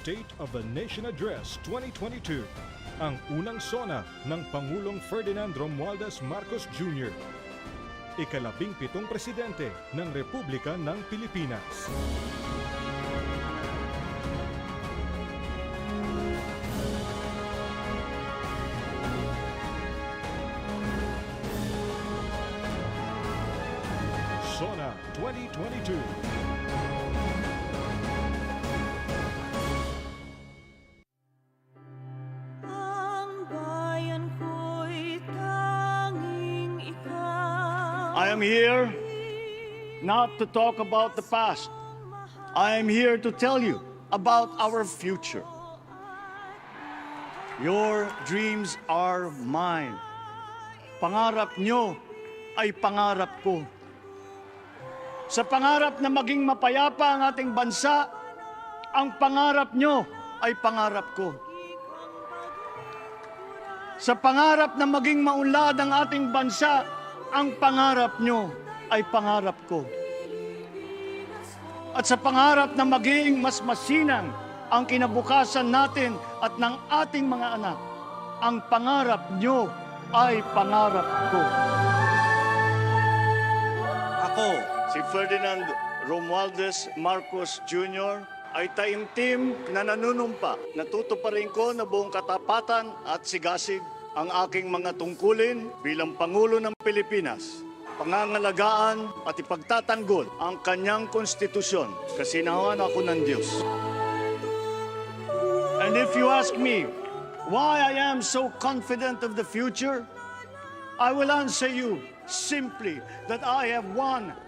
State of the Nation Address 2022, ang unang sona ng Pangulong Ferdinand Romualdez Marcos Jr., ika-17 presidente ng Republika ng Pilipinas. Sona 2022. I am here not to talk about the past. I am here to tell you about our future. Your dreams are mine. Pangarap nyo ay pangarap ko. Sa pangarap na maging mapayapa ang ating bansa, ang pangarap nyo ay pangarap ko. Sa pangarap na maging maunlad ang ating bansa, ang pangarap nyo ay pangarap ko. At sa pangarap na maging mas masinang ang kinabukasan natin at ng ating mga anak, ang pangarap nyo ay pangarap ko. Ako, si Ferdinand Romualdez Marcos Jr., ay taimtim na nanunumpa. Natutuparin ko na buong katapatan at sigasig ang aking mga tungkulin bilang Pangulo ng Pilipinas, pangangalagaan at ipagtatanggol ang kanyang konstitusyon, kasinawan ako ng Diyos. And if you ask me why I am so confident of the future, I will answer you simply that I have 110.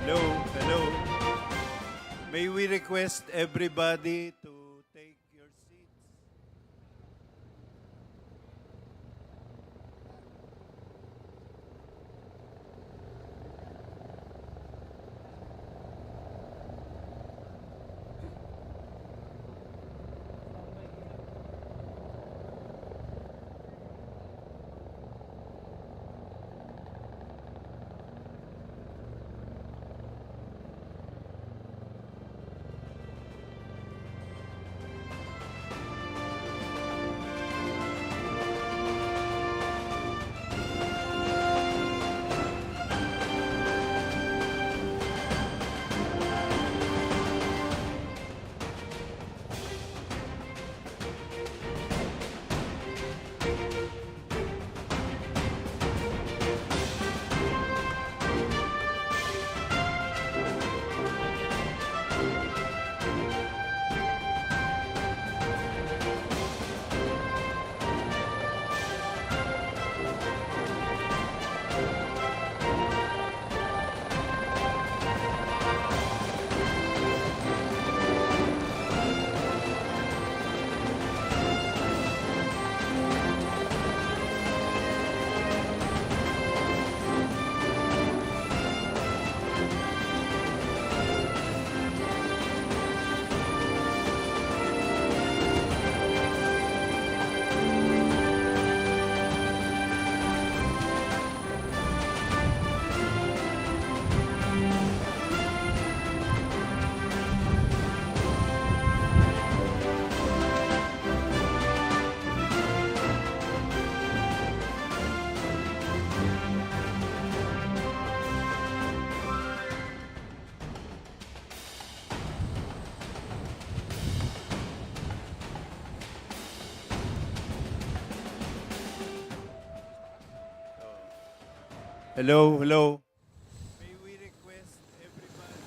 Hello, hello. May we request everybody to take your seats? Hello, hello. May we request everybody?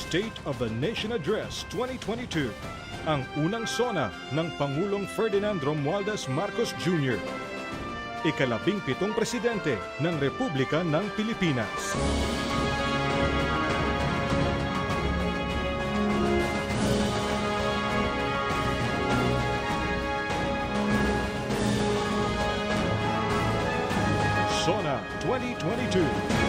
State of the Nation Address 2022, ang unang sona ng Pangulong Ferdinand Romualdez Marcos Jr., ika-17 presidente ng Republika ng Pilipinas. Sona 2022.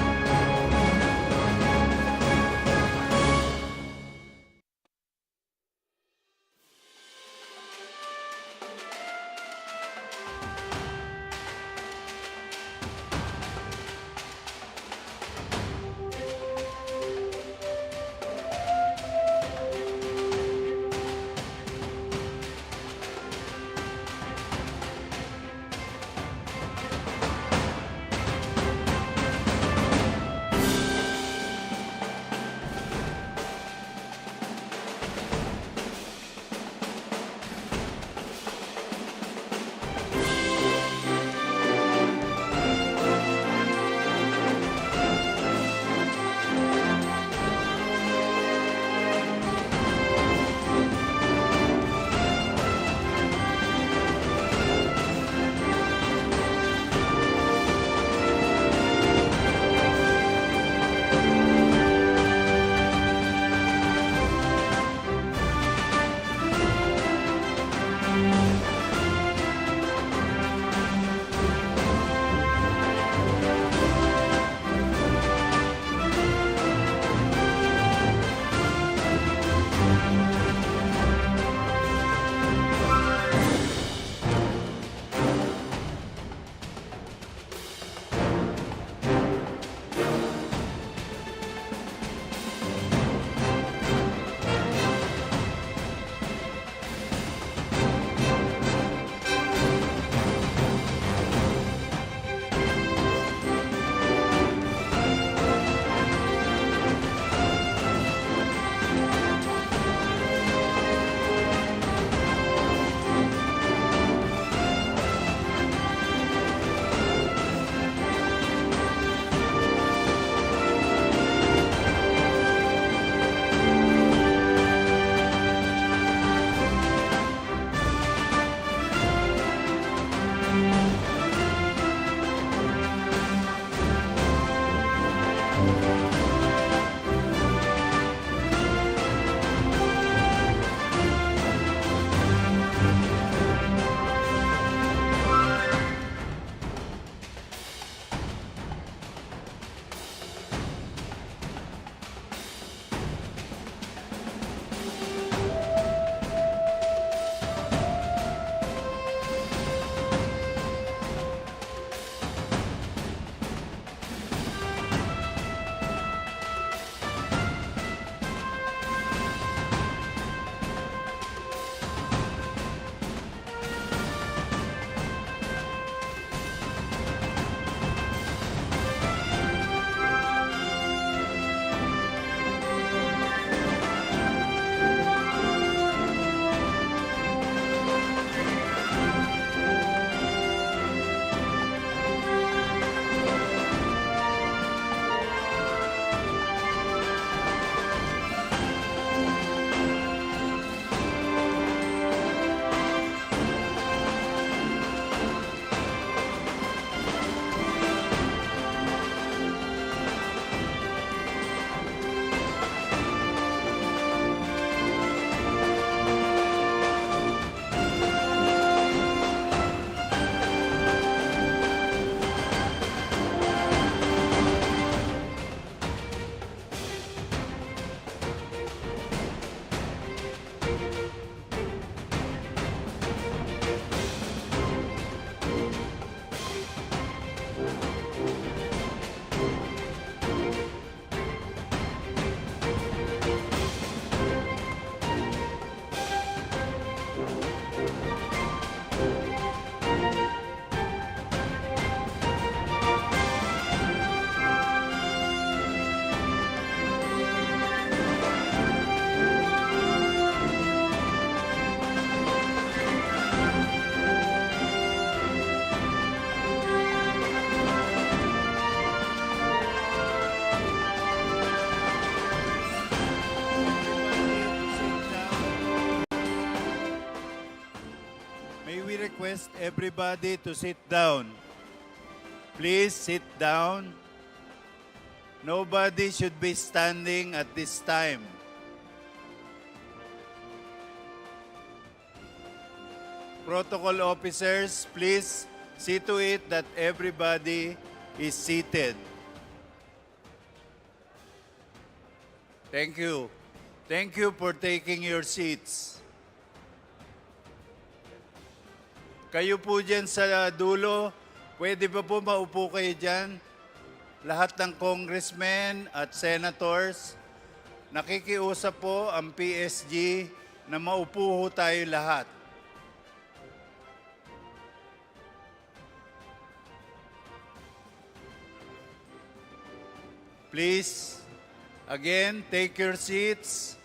we request everybody to sit down? Please sit down. Nobody should be standing at this time. Protocol officers, please see to it that everybody is seated. Thank you. Thank you for taking your seats. Kayo po dyan sa dulo, pwede ba po maupo kayo dyan? Lahat ng congressmen at senators, nakikiusap po ang PSG na maupo ho tayo lahat. Please, again, take your seats.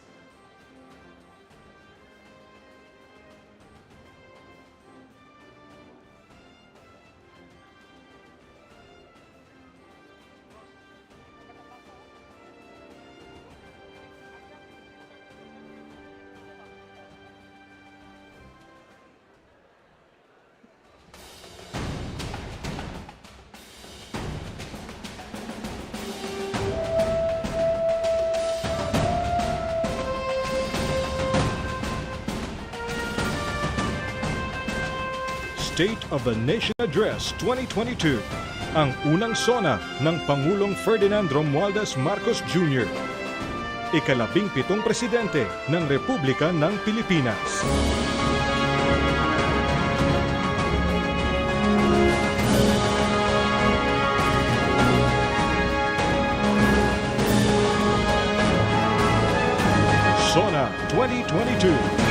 State of the Nation Address 2022, ang unang sona ng Pangulong Ferdinand Romualdez Marcos Jr., ikalabing-pitong presidente ng Republika ng Pilipinas. Sona 2022.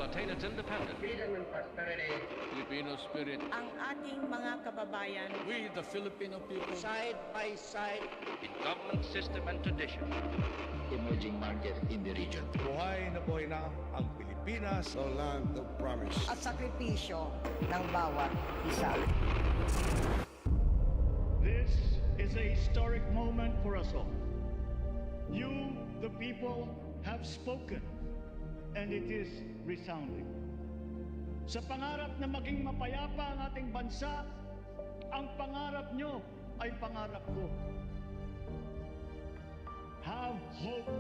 attain its independence. Freedom and prosperity. Filipino spirit. Ang ating mga kababayan. We, the Filipino people. Side by side. In government system and tradition. Emerging market in the region. Buhay na ang Pilipinas, the land of promise. At sakripisyo ng bawat isa. This is a historic moment for us all. You, the people, have spoken, and it is resounding. Sa pangarap na maging mapayapa ang ating bansa, ang pangarap nyo ay pangarap ko. Have hope.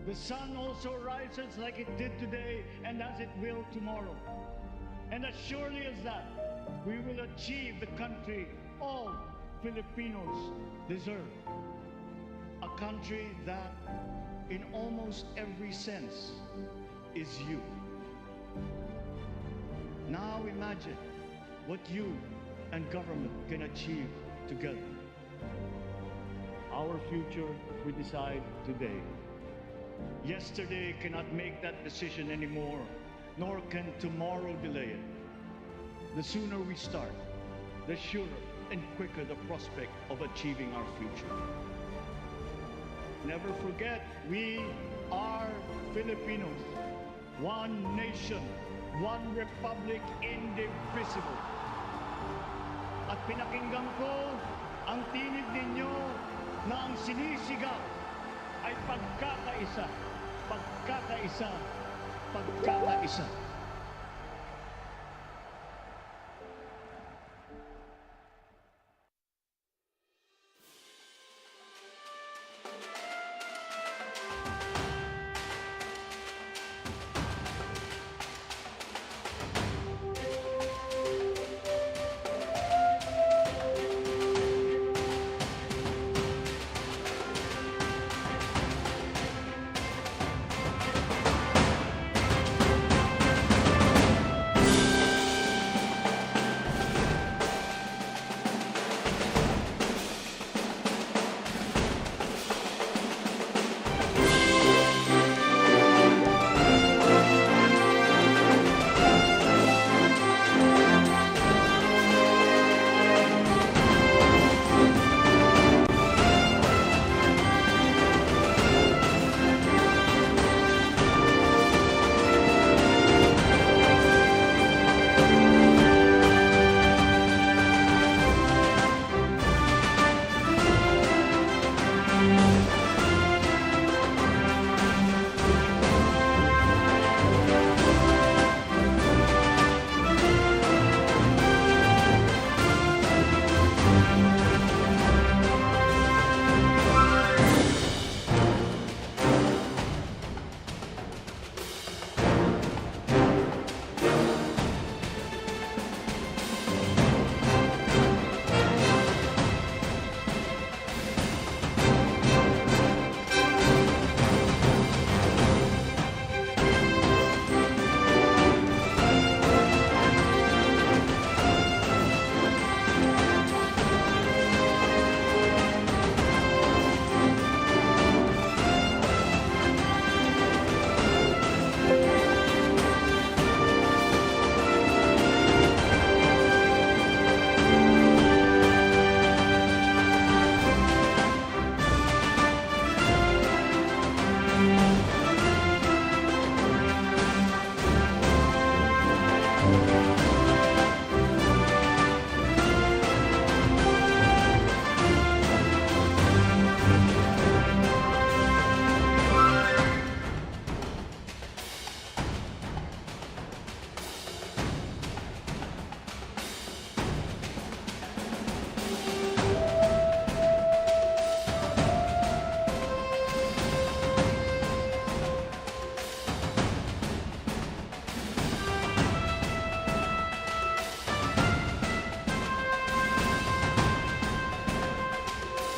The sun also rises like it did today and as it will tomorrow. And as surely as that, we will achieve the country all Filipinos deserve. A country that, in almost every sense, is you. Now imagine what you and government can achieve together. Our future we decide today. Yesterday cannot make that decision anymore, nor can tomorrow delay it. The sooner we start, the surer and quicker the prospect of achieving our future. Never forget, we are Filipinos. One nation, one republic, indivisible. At pinakinggan ko ang tinig ninyo na ang sinisigaw ay pagkakaisa, pagkakaisa, pagkakaisa.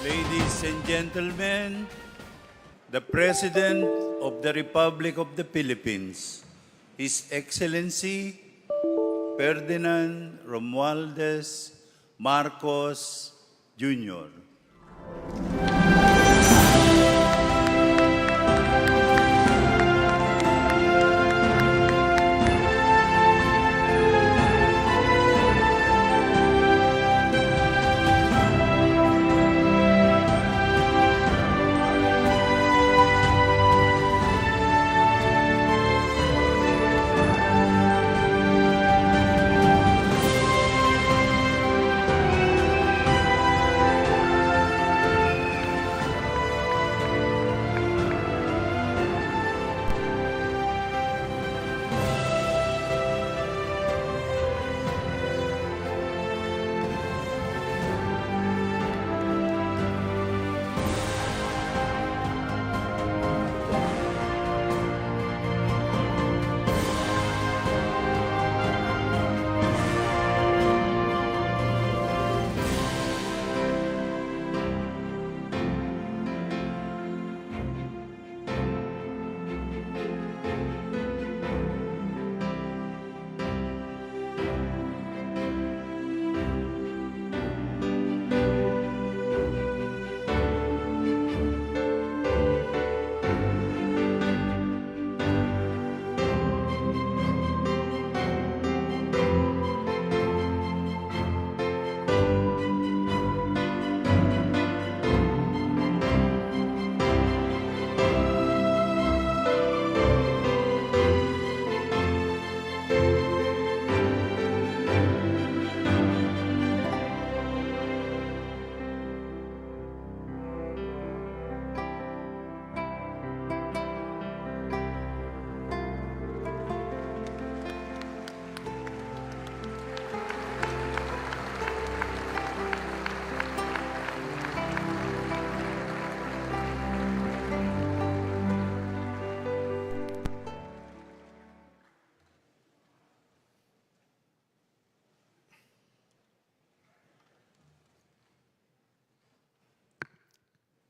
Ladies and gentlemen, the President of the Republic of the Philippines, His Excellency Ferdinand Romualdez Marcos Jr.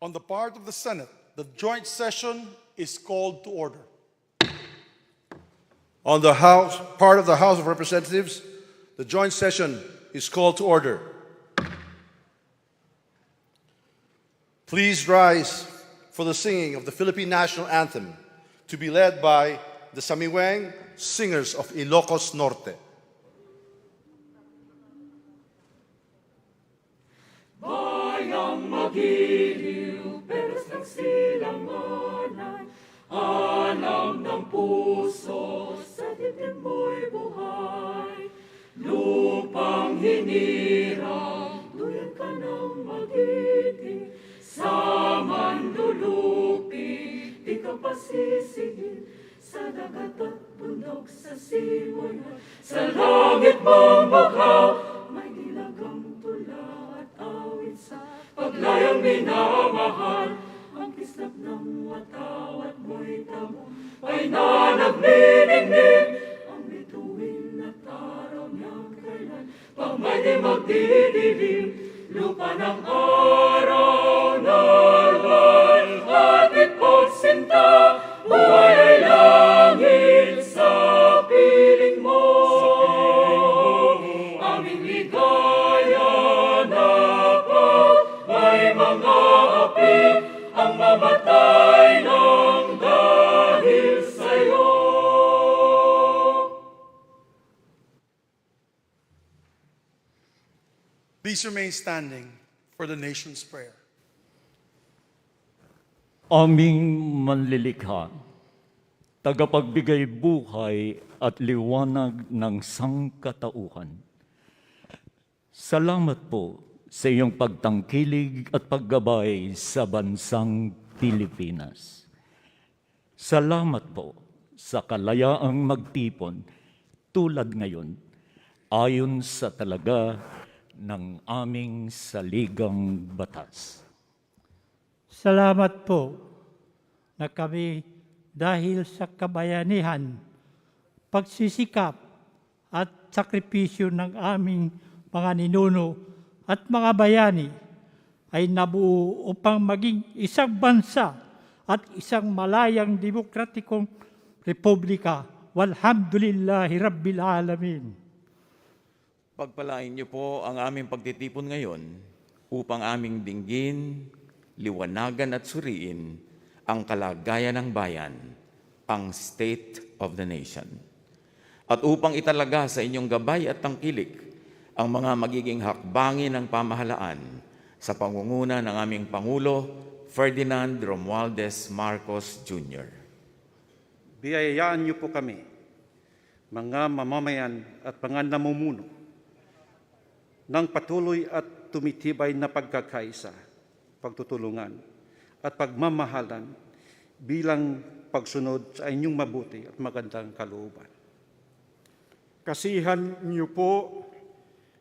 On the part of the Senate, the joint session is called to order. On the part of the House of Representatives, the joint session is called to order. Please rise for the singing of the Philippine National Anthem, to be led by the Samiwang Singers of Ilocos Norte. Bayang magiliw, pero nagsilamanay, alam ng puso, sa dibdib mo'y buhay. Lupang hinirang, duyan ka ng magiting, sa mandulupi, di ka pasisigil, sa dagat at bundok, sa simoyan, sa langit mong bakaw, may dilagang tula at awit sa paglayang minamahal. Ang kislap ng watawat mo'y tamo, ay nanagniningning, ang bituin at araw niyang kailan, pag may di magdidilim, lupa ng araw na alay, atit pagsinta, buhay ay langit sa piling mo. Aming ligaya na pag may mga api, ang mamatay ng dahil sa'yo. Please remain standing for the nation's prayer. Aming manlilikha, tagapagbigay buhay at liwanag ng sangkatauhan. Salamat po sa iyong pagtangkilig at paggabay sa bansang Pilipinas. Salamat po sa kalayaang magtipon tulad ngayon ayon sa talaga ng aming saligang batas. Salamat po na kami dahil sa kabayanihan, pagsisikap at sakripisyo ng aming mga ninuno at mga bayani ay nabuo upang maging isang bansa at isang malayang demokratikong republika. Walhamdulillahi Rabbil Alamin. Pagpalain niyo po ang aming pagtitipon ngayon upang aming dinggin, liwanagan at suriin ang kalagayan ng bayan, ang state of the nation. At upang italaga sa inyong gabay at tangkilik ang mga magiging hakbangin ng pamahalaan sa pangunguna ng aming Pangulo, Ferdinand Romualdez Marcos Jr. Biyayaan niyo po kami, mga mamamayan at mga namumuno, ng patuloy at tumitibay na pagkakaisa, pagtutulungan at pagmamahalan bilang pagsunod sa inyong mabuti at magandang kalooban. Kasihan niyo po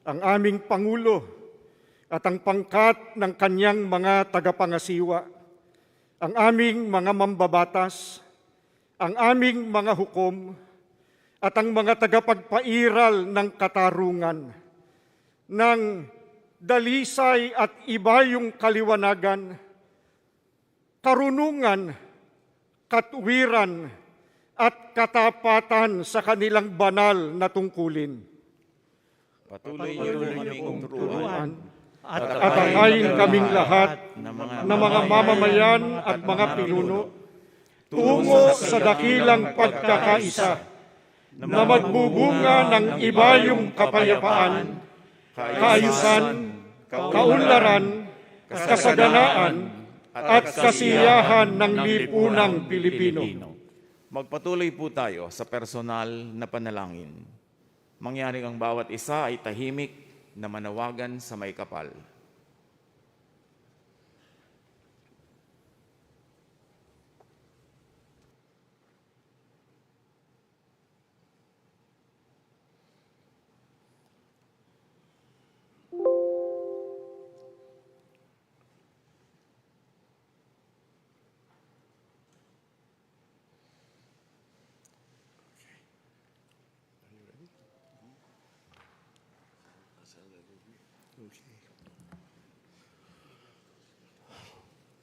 ang aming Pangulo at ang pangkat ng kanyang mga tagapangasiwa, ang aming mga mambabatas, ang aming mga hukom, at ang mga tagapagpairal ng katarungan, ng dalisay at ibayong kaliwanagan, karunungan, katwiran, at katapatan sa kanilang banal na tungkulin. Patuloy niyo kaming turuan at atahayin kaming lahat na mga mamamayan at mga pinuno tungo sa dakilang pagkakaisa na magbubunga ng ibayong kapayapaan, kaayusan, kaunlaran, kasaganaan, at kasiyahan ng lipunang Pilipino. Magpatuloy po tayo sa personal na panalangin. Mangyari ang bawat isa ay tahimik na manawagan sa may kapal.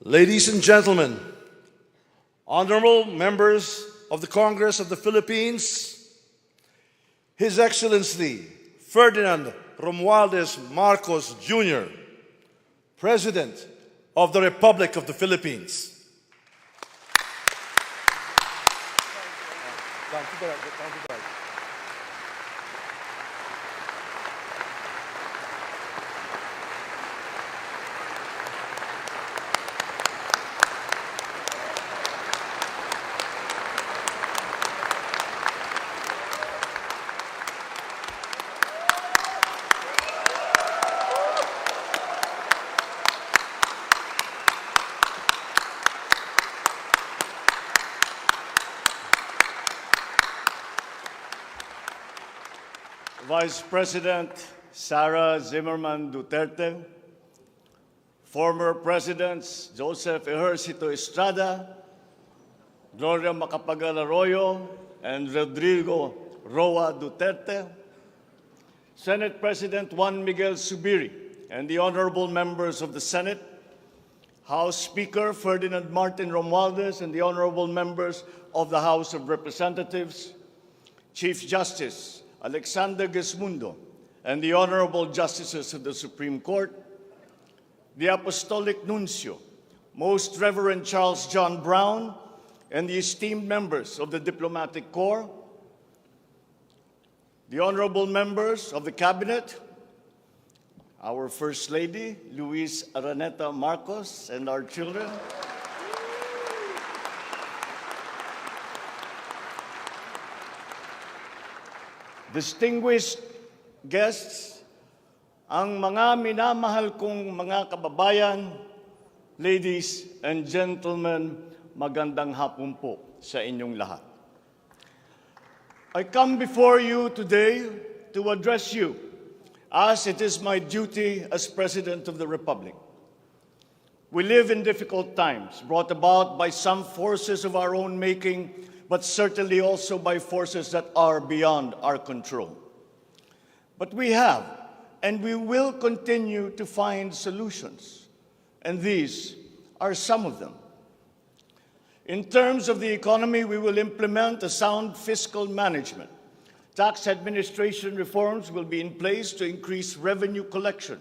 Ladies and gentlemen, honorable members of the Congress of the Philippines, His Excellency Ferdinand Romualdez Marcos Jr., President of the Republic of the Philippines. Vice President Sara Zimmerman Duterte, former Presidents Joseph Ejercito Estrada, Gloria Macapagal Arroyo, and Rodrigo Roa Duterte, Senate President Juan Miguel Zubiri, and the honorable members of the Senate, House Speaker Ferdinand Martin Romualdez, and the honorable members of the House of Representatives, Chief Justice Alexander Gesmundo, and the honorable justices of the Supreme Court, the Apostolic Nuncio, Most Reverend Charles John Brown, and the esteemed members of the Diplomatic Corps, the honorable members of the Cabinet, our First Lady, Luis Araneta Marcos, and our children, distinguished guests, ang mga minamahal kong mga kababayan, ladies and gentlemen, magandang hapon po sa inyong lahat. I come before you today to address you as it is my duty as President of the Republic. We live in difficult times brought about by some forces of our own making, but certainly also by forces that are beyond our control. But we have, and we will continue to find solutions, and these are some of them. In terms of the economy, we will implement a sound fiscal management. Tax administration reforms will be in place to increase revenue collection.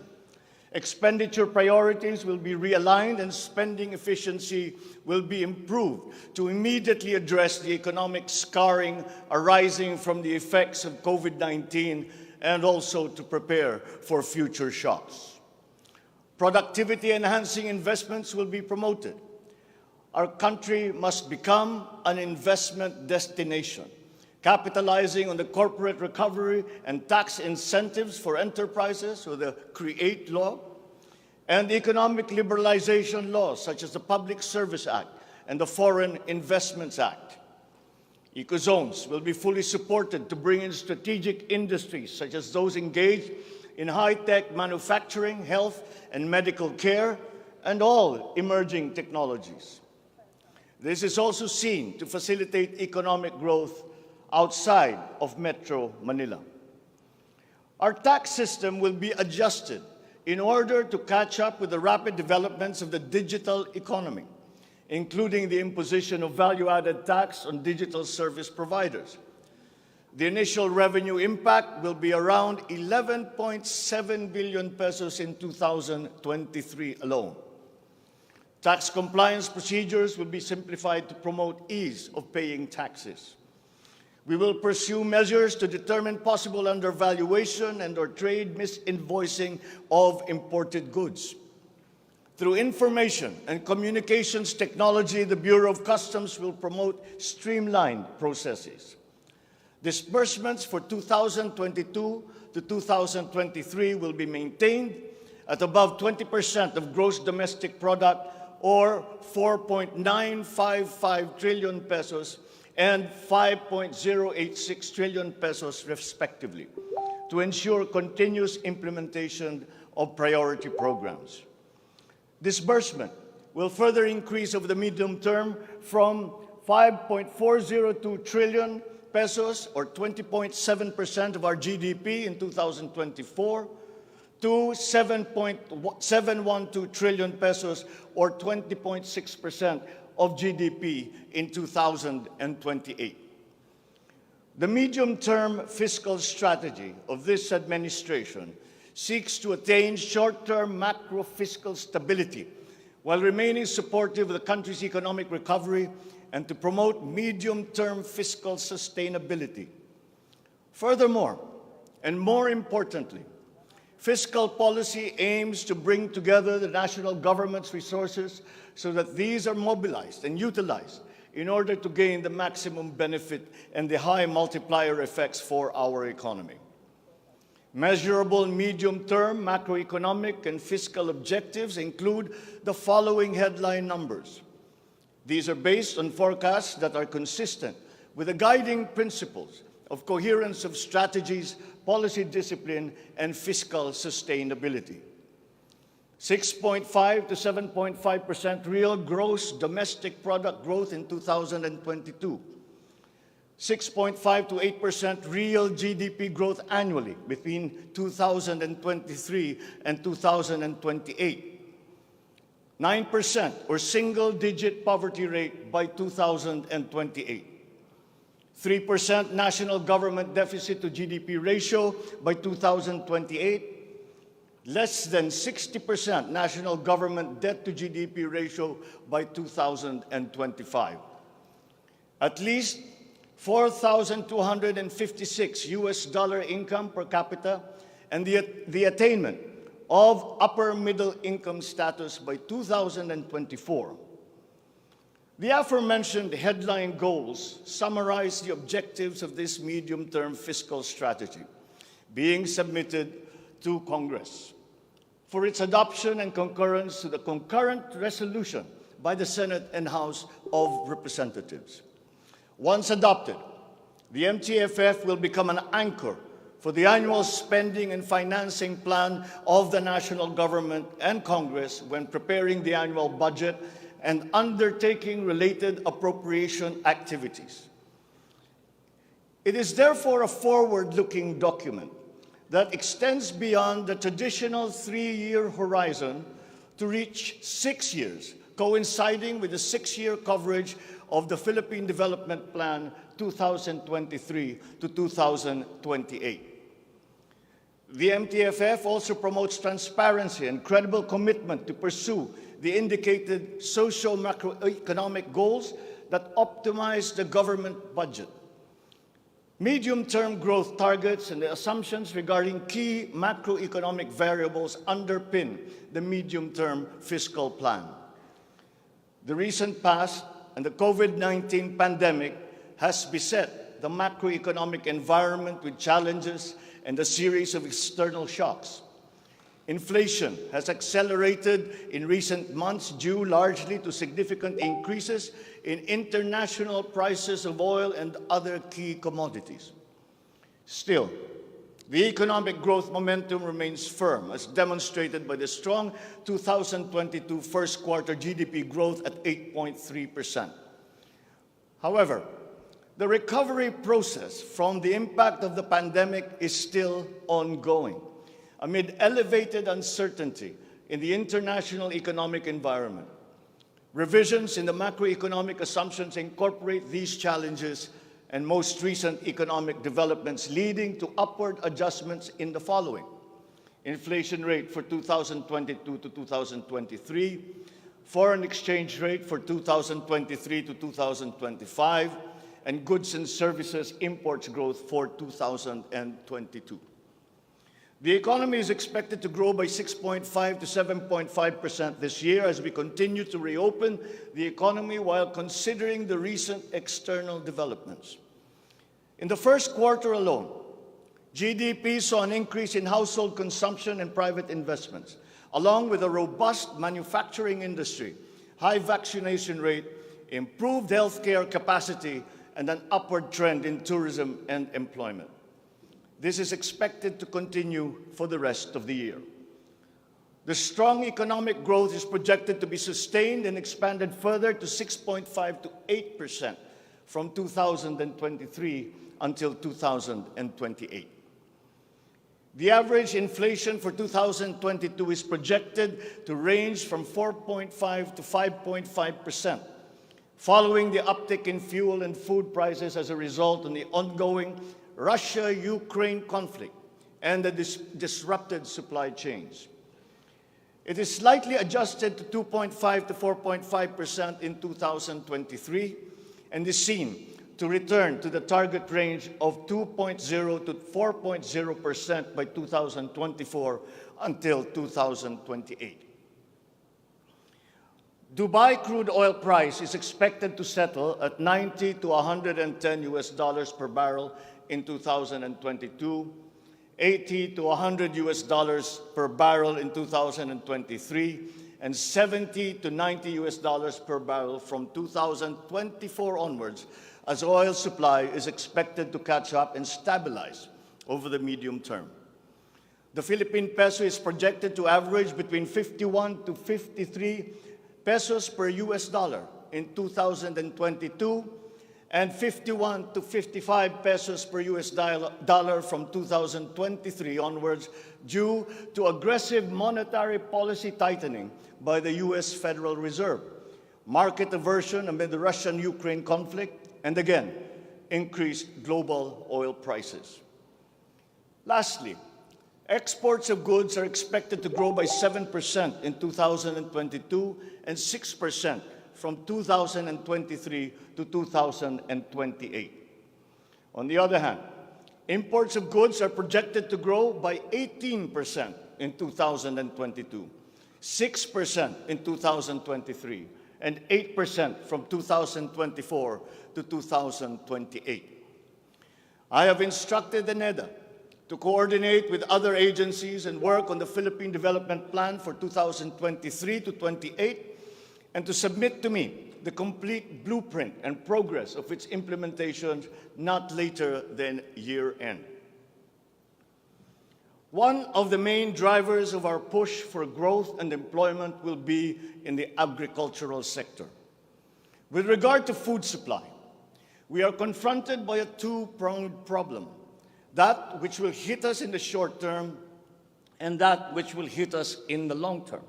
Expenditure priorities will be realigned and spending efficiency will be improved to immediately address the economic scarring arising from the effects of COVID-19 and also to prepare for future shocks. Productivity-enhancing investments will be promoted. Our country must become an investment destination, capitalizing on the corporate recovery and tax incentives for enterprises with the CREATE law and economic liberalization laws such as the Public Service Act and the Foreign Investments Act. Ecozones will be fully supported to bring in strategic industries such as those engaged in high-tech manufacturing, health and medical care, and all emerging technologies. This is also seen to facilitate economic growth outside of Metro Manila. Our tax system will be adjusted in order to catch up with the rapid developments of the digital economy, including the imposition of value-added tax on digital service providers. The initial revenue impact will be around 11.7 billion pesos in 2023 alone. Tax compliance procedures will be simplified to promote ease of paying taxes. We will pursue measures to determine possible undervaluation and/or trade misinvoicing of imported goods. Through information and communications technology, the Bureau of Customs will promote streamlined processes. Disbursements for 2022 to 2023 will be maintained at above 20% of gross domestic product or 4.955 trillion pesos and 5.086 trillion pesos respectively, to ensure continuous implementation of priority programs. Disbursement will further increase over the medium term from 5.402 trillion pesos or 20.7% of our GDP in 2024 to 7.712 trillion pesos or 20.6% of GDP in 2028. The medium-term fiscal strategy of this administration seeks to attain short-term macro-fiscal stability while remaining supportive of the country's economic recovery and to promote medium-term fiscal sustainability. Furthermore, and more importantly, fiscal policy aims to bring together the national government's resources so that these are mobilized and utilized in order to gain the maximum benefit and the high multiplier effects for our economy. Measurable medium-term macroeconomic and fiscal objectives include the following headline numbers. These are based on forecasts that are consistent with the guiding principles of coherence of strategies, policy discipline, and fiscal sustainability. 6.5 to 7.5% real gross domestic product growth in 2022. 6.5 to 8% real GDP growth annually between 2023 and 2028. 9% or single-digit poverty rate by 2028. 3% national government deficit to GDP ratio by 2028. Less than 60% national government debt to GDP ratio by 2025. At least $4,256 income per capita and the attainment of upper middle income status by 2024. The aforementioned headline goals summarize the objectives of this medium-term fiscal strategy being submitted to Congress for its adoption and concurrence to the concurrent resolution by the Senate and House of Representatives. Once adopted, the MTFF will become an anchor for the annual spending and financing plan of the national government and Congress when preparing the annual budget and undertaking related appropriation activities. It is therefore a forward-looking document that extends beyond the traditional 3-year horizon to reach 6 years, coinciding with the 6-year coverage of the Philippine Development Plan 2023 to 2028. The MTFF also promotes transparency and credible commitment to pursue the indicated socio-macroeconomic goals that optimize the government budget. Medium-term growth targets and the assumptions regarding key macroeconomic variables underpin the medium-term fiscal plan. The recent past and the COVID-19 pandemic has beset the macroeconomic environment with challenges and a series of external shocks. Inflation has accelerated in recent months due largely to significant increases in international prices of oil and other key commodities. Still, the economic growth momentum remains firm, as demonstrated by the strong 2022 first quarter GDP growth at 8.3%. However, the recovery process from the impact of the pandemic is still ongoing, amid elevated uncertainty in the international economic environment. Revisions in the macroeconomic assumptions incorporate these challenges and most recent economic developments leading to upward adjustments in the following: inflation rate for 2022 to 2023, foreign exchange rate for 2023 to 2025, and goods and services imports growth for 2022. The economy is expected to grow by 6.5 to 7.5% this year as we continue to reopen the economy while considering the recent external developments. In the first quarter alone, GDP saw an increase in household consumption and private investments, along with a robust manufacturing industry, high vaccination rate, improved healthcare capacity, and an upward trend in tourism and employment. This is expected to continue for the rest of the year. The strong economic growth is projected to be sustained and expanded further to 6.5 to 8% from 2023 until 2028. The average inflation for 2022 is projected to range from 4.5 to 5.5%, following the uptick in fuel and food prices as a result of the ongoing Russia-Ukraine conflict and the disrupted supply chains. It is slightly adjusted to 2.5 to 4.5% in 2023 and is seen to return to the target range of 2.0 to 4.0% by 2024 until 2028. Dubai crude oil price is expected to settle at 90 to 110 US dollars per barrel in 2022, 80 to 100 US dollars per barrel in 2023, and 70 to 90 US dollars per barrel from 2024 onwards, as oil supply is expected to catch up and stabilize over the medium term. The Philippine peso is projected to average between 51 to 53 pesos per US dollar in 2022 and 51 to 55 pesos per US dollar from 2023 onwards due to aggressive monetary policy tightening by the US Federal Reserve, market aversion amid the Russian-Ukraine conflict, and again, increased global oil prices. Lastly, exports of goods are expected to grow by 7% in 2022 and 6% from 2023 to 2028. On the other hand, imports of goods are projected to grow by 18% in 2022, 6% in 2023, and 8% from 2024 to 2028. I have instructed the NEDA to coordinate with other agencies and work on the Philippine Development Plan for 2023 to 28 and to submit to me the complete blueprint and progress of its implementation not later than year-end. One of the main drivers of our push for growth and employment will be in the agricultural sector. With regard to food supply, we are confronted by a two-pronged problem, that which will hit us in the short term and that which will hit us in the long term.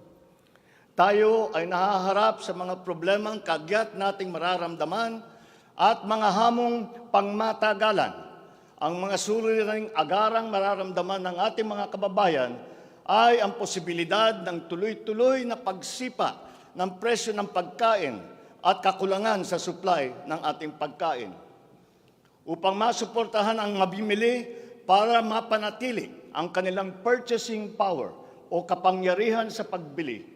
Tayo ay nahaharap sa mga problemang kagyat nating mararamdaman at mga hamong pangmatagalan. Ang mga suliraning agarang mararamdaman ng ating mga kababayan ay ang posibilidad ng tuloy-tuloy na pagsipa ng presyo ng pagkain at kakulangan sa supply ng ating pagkain. Upang masuportahan ang mabimili para mapanatili ang kanilang purchasing power o kapangyarihan sa pagbili,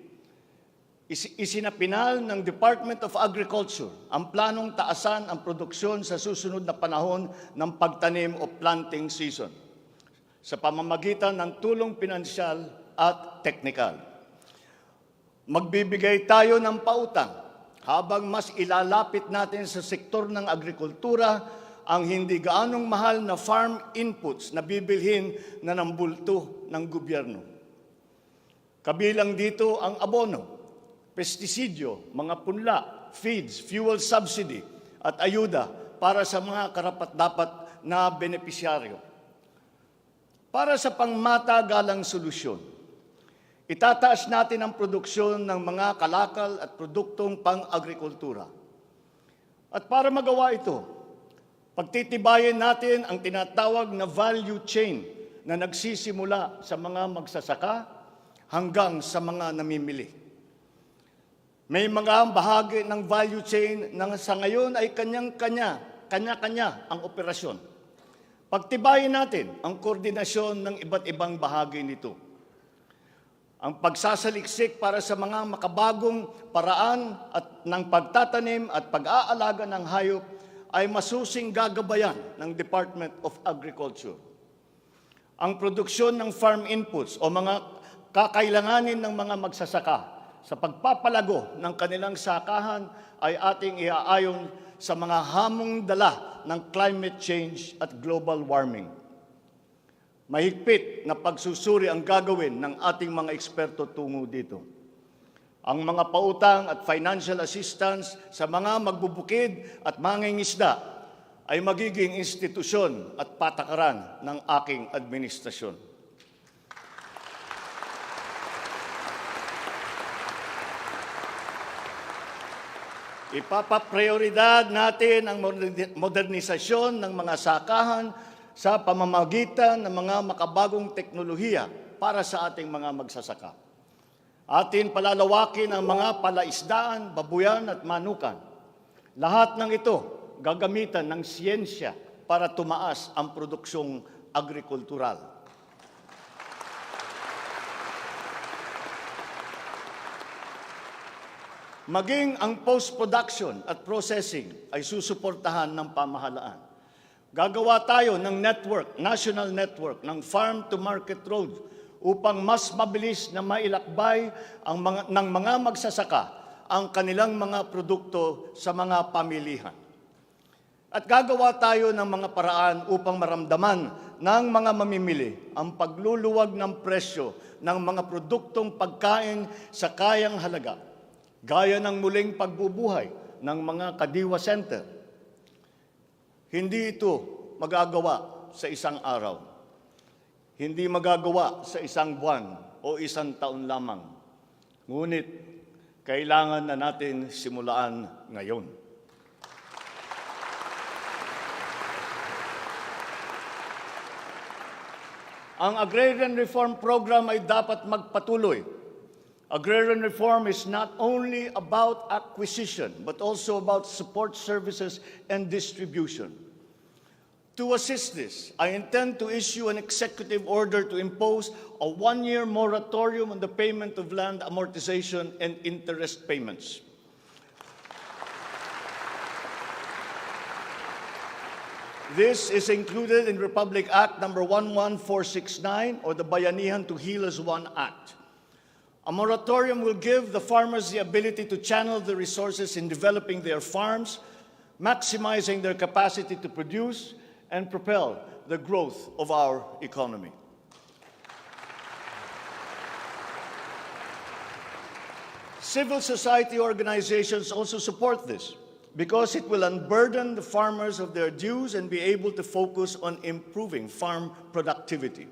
isinapinal ng Department of Agriculture ang planong taasan ang produksyon sa susunod na panahon ng pagtanim o planting season sa pamamagitan ng tulong pinansyal at teknikal. Magbibigay tayo ng pautang habang mas ilalapit natin sa sektor ng agrikultura ang hindi gaanong mahal na farm inputs na bibilhin na ng bulto ng gobyerno. Kabilang dito ang abono, pestisidyo, mga punla, feeds, fuel subsidy, at ayuda para sa mga karapat-dapat na benepisyaryo. Para sa pangmatagalang solusyon, itataas natin ang produksyon ng mga kalakal at produktong pang-agrikultura. At para magawa ito, pagtitibayin natin ang tinatawag na value chain na nagsisimula sa mga magsasaka hanggang sa mga namimili. May mga bahagi ng value chain na sa ngayon ay kanya-kanya ang operasyon. Pagtibayin natin ang koordinasyon ng iba't ibang bahagi nito. Ang pagsasaliksik para sa mga makabagong paraan at ng pagtatanim at pag-aalaga ng hayop ay masusing gagabayan ng Department of Agriculture. Ang produksyon ng farm inputs o mga kakailanganin ng mga magsasaka sa pagpapalago ng kanilang sakahan ay ating iaayon sa mga hamong dala ng climate change at global warming. Mahigpit na pagsusuri ang gagawin ng ating mga eksperto tungo dito. Ang mga pautang at financial assistance sa mga magbubukid at mangingisda ay magiging institusyon at patakaran ng aking administrasyon. Ipapaprioridad natin ang modernisasyon ng mga sakahan sa pamamagitan ng mga makabagong teknolohiya para sa ating mga magsasaka. Atin palalawakin ang mga palaisdaan, babuyan at manukan. Lahat ng ito gagamitan ng siyensya para tumaas ang produksyong agrikultural. Maging ang post-production at processing ay susuportahan ng pamahalaan. Gagawa tayo ng network, national network, ng farm-to-market road upang mas mabilis na mailakbay ng mga magsasaka ang kanilang mga produkto sa mga pamilihan. At gagawa tayo ng mga paraan upang maramdaman ng mga mamimili ang pagluluwag ng presyo ng mga produktong pagkain sa kayang halaga, gaya ng muling pagbubuhay ng mga Kadiwa Center. Hindi ito magagawa sa isang araw. Hindi magagawa sa isang buwan o isang taon lamang. Ngunit, kailangan na natin simulaan ngayon. Ang Agrarian Reform Program ay dapat magpatuloy. Agrarian reform is not only about acquisition, but also about support services and distribution. To assist this, I intend to issue an executive order to impose a one-year moratorium on the payment of land amortization and interest payments. This is included in Republic Act number 11469 or the Bayanihan to Heal as One Act. A moratorium will give the farmers the ability to channel the resources in developing their farms, maximizing their capacity to produce, and propel the growth of our economy. Civil society organizations also support this because it will unburden the farmers of their dues and be able to focus on improving farm productivity.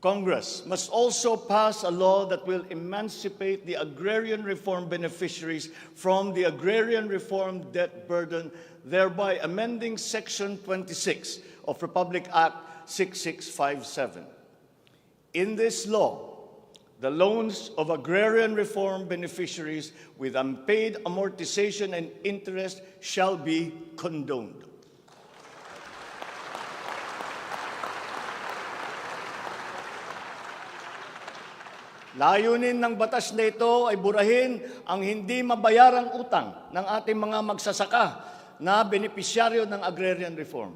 Congress must also pass a law that will emancipate the agrarian reform beneficiaries from the agrarian reform debt burden, thereby amending Section 26 of Republic Act 6657. In this law, the loans of agrarian reform beneficiaries with unpaid amortization and interest shall be condoned. Layunin ng batas na ito ay burahin ang hindi mabayarang utang ng ating mga magsasaka na benepisyaryo ng agrarian reform.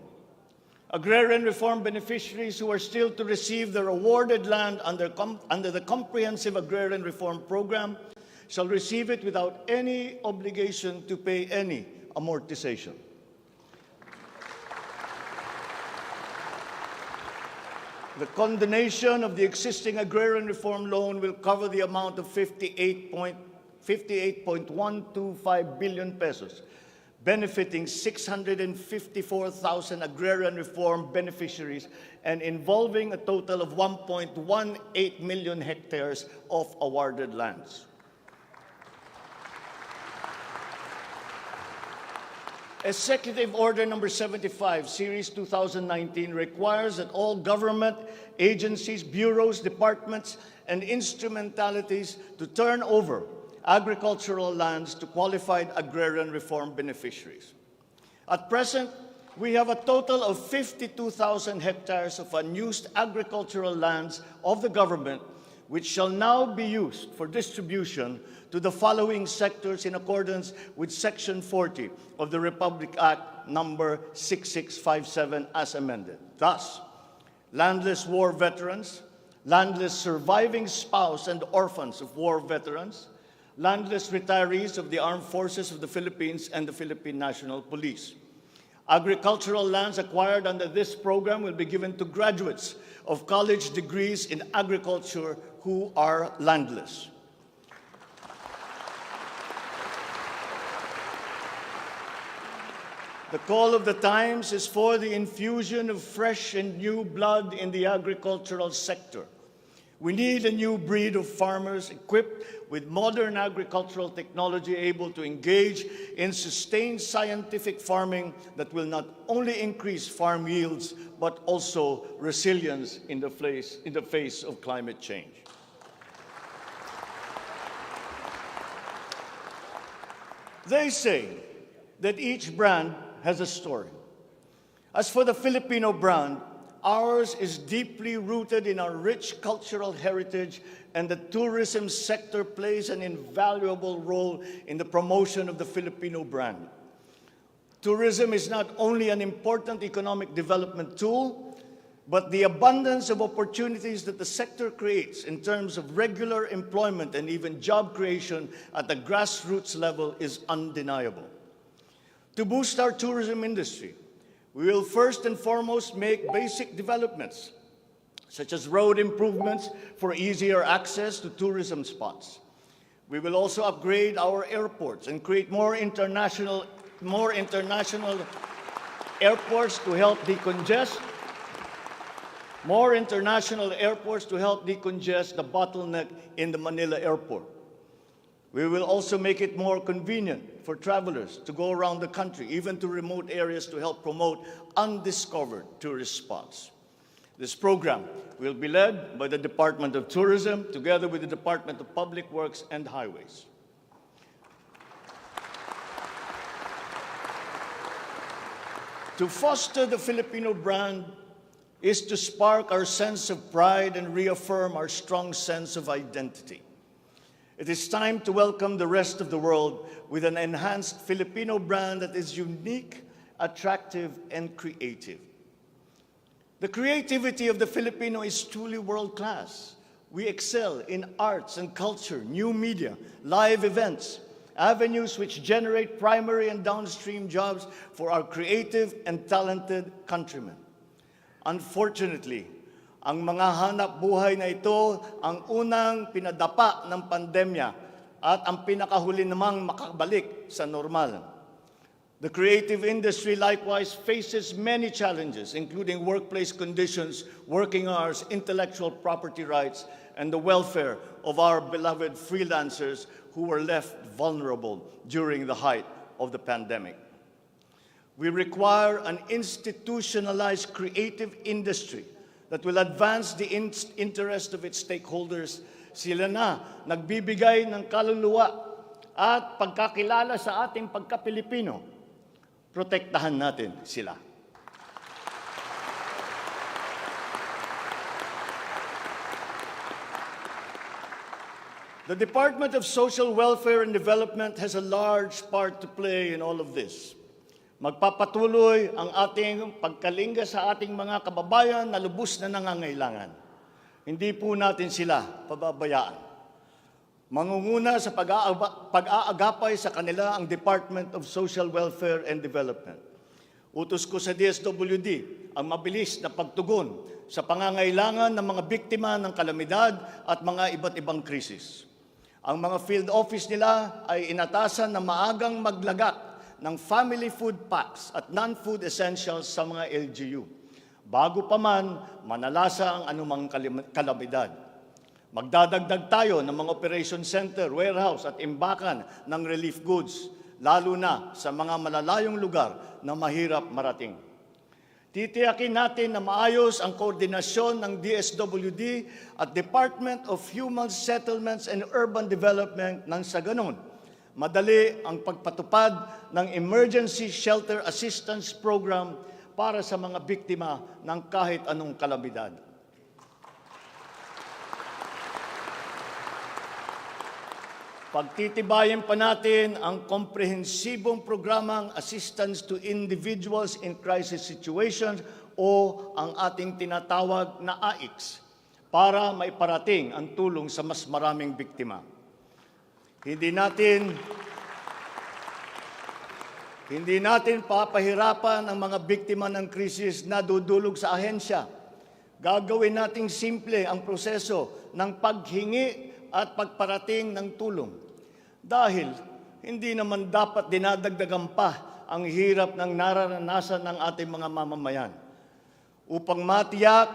Agrarian reform beneficiaries who are still to receive their awarded land under the Comprehensive Agrarian Reform Program shall receive it without any obligation to pay any amortization. The condonation of the existing agrarian reform loan will cover the amount of 58.125 billion pesos, benefiting 654,000 agrarian reform beneficiaries and involving a total of 1.18 million hectares of awarded lands. Executive Order number 75, Series 2019, requires that all government agencies, bureaus, departments, and instrumentalities to turn over agricultural lands to qualified agrarian reform beneficiaries. At present, we have a total of 52,000 hectares of unused agricultural lands of the government, which shall now be used for distribution to the following sectors in accordance with Section 40 of the Republic Act number 6657 as amended. Thus, landless war veterans, landless surviving spouse and orphans of war veterans, landless retirees of the Armed Forces of the Philippines and the Philippine National Police. Agricultural lands acquired under this program will be given to graduates of college degrees in agriculture who are landless. The call of the times is for the infusion of fresh and new blood in the agricultural sector. We need a new breed of farmers equipped with modern agricultural technology able to engage in sustained scientific farming that will not only increase farm yields, but also resilience in the face of climate change. They say that each brand has a story. As for the Filipino brand, ours is deeply rooted in our rich cultural heritage, and the tourism sector plays an invaluable role in the promotion of the Filipino brand. Tourism is not only an important economic development tool, but the abundance of opportunities that the sector creates in terms of regular employment and even job creation at the grassroots level is undeniable. To boost our tourism industry, we will first and foremost make basic developments, such as road improvements for easier access to tourism spots. We will also upgrade our airports and create more international airports to help decongest the bottleneck in the Manila airport. We will also make it more convenient for travelers to go around the country, even to remote areas, to help promote undiscovered tourist spots. This program will be led by the Department of Tourism together with the Department of Public Works and Highways. To foster the Filipino brand is to spark our sense of pride and reaffirm our strong sense of identity. It is time to welcome the rest of the world with an enhanced Filipino brand that is unique, attractive, and creative. The creativity of the Filipino is truly world-class. We excel in arts and culture, new media, live events, avenues which generate primary and downstream jobs for our creative and talented countrymen. Unfortunately, ang mga hanap buhay na ito ang unang pinadapa ng pandemya at ang pinakahuli namang makabalik sa normal. The creative industry likewise faces many challenges, including workplace conditions, working hours, intellectual property rights, and the welfare of our beloved freelancers who were left vulnerable during the height of the pandemic. We require an institutionalized creative industry that will advance the interest of its stakeholders. Sila na nagbibigay ng kaluluwa at pagkakilala sa ating pagka-Pilipino. Protektahan natin sila. The Department of Social Welfare and Development has a large part to play in all of this. Magpapatuloy ang ating pagkalinga sa ating mga kababayan na lubos na nangangailangan. Hindi po natin sila pababayaan. Mangunguna sa pag-aagapay sa kanila ang Department of Social Welfare and Development. Utos ko sa DSWD ang mabilis na pagtugon sa pangangailangan ng mga biktima ng kalamidad at mga iba't ibang krisis. Ang mga field office nila ay inatasan na maagang maglagak ng family food packs at non-food essentials sa mga LGU, bago pa man manalasa ang anumang kalamidad. Magdadagdag tayo ng mga operation center, warehouse at imbakan ng relief goods, lalo na sa mga malalayong lugar na mahirap marating. Titiyakin natin na maayos ang koordinasyon ng DSWD at Department of Human Settlements and Urban Development nang sa ganon, madali ang pagpatupad ng Emergency Shelter Assistance Program para sa mga biktima ng kahit anong kalamidad. Pagtitibayin pa natin ang komprehensibong programang Assistance to Individuals in Crisis Situations o ang ating tinatawag na AICS para maiparating ang tulong sa mas maraming biktima. Hindi natin papahirapan ang mga biktima ng krisis na dudulog sa ahensya. Gagawin nating simple ang proseso ng paghingi at pagparating ng tulong. Dahil hindi naman dapat dinadagdagan pa ang hirap ng nararanasan ng ating mga mamamayan. Upang matiyak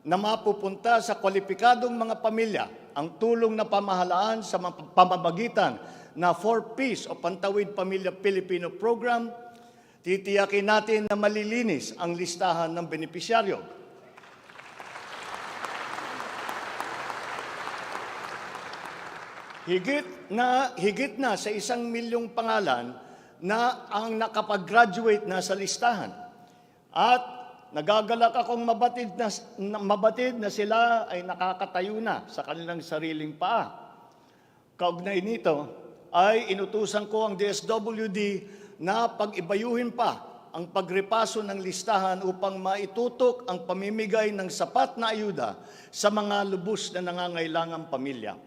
na mapupunta sa kwalipikadong mga pamilya ang tulong na pamahalaan sa pamamagitan na 4Ps o Pantawid Pamilya Pilipino Program, titiyakin natin na malilinis ang listahan ng benepisyaryo. Higit na sa 1 milyong pangalan na ang nakapag-graduate na sa listahan. At nagagalak akong mabatid na sila ay nakakatayo na sa kanilang sariling paa. Kaugnay nito ay inutusan ko ang DSWD na pag-ibayuhin pa ang pagrepaso ng listahan upang maitutok ang pamimigay ng sapat na ayuda sa mga lubos na nangangailangang pamilya.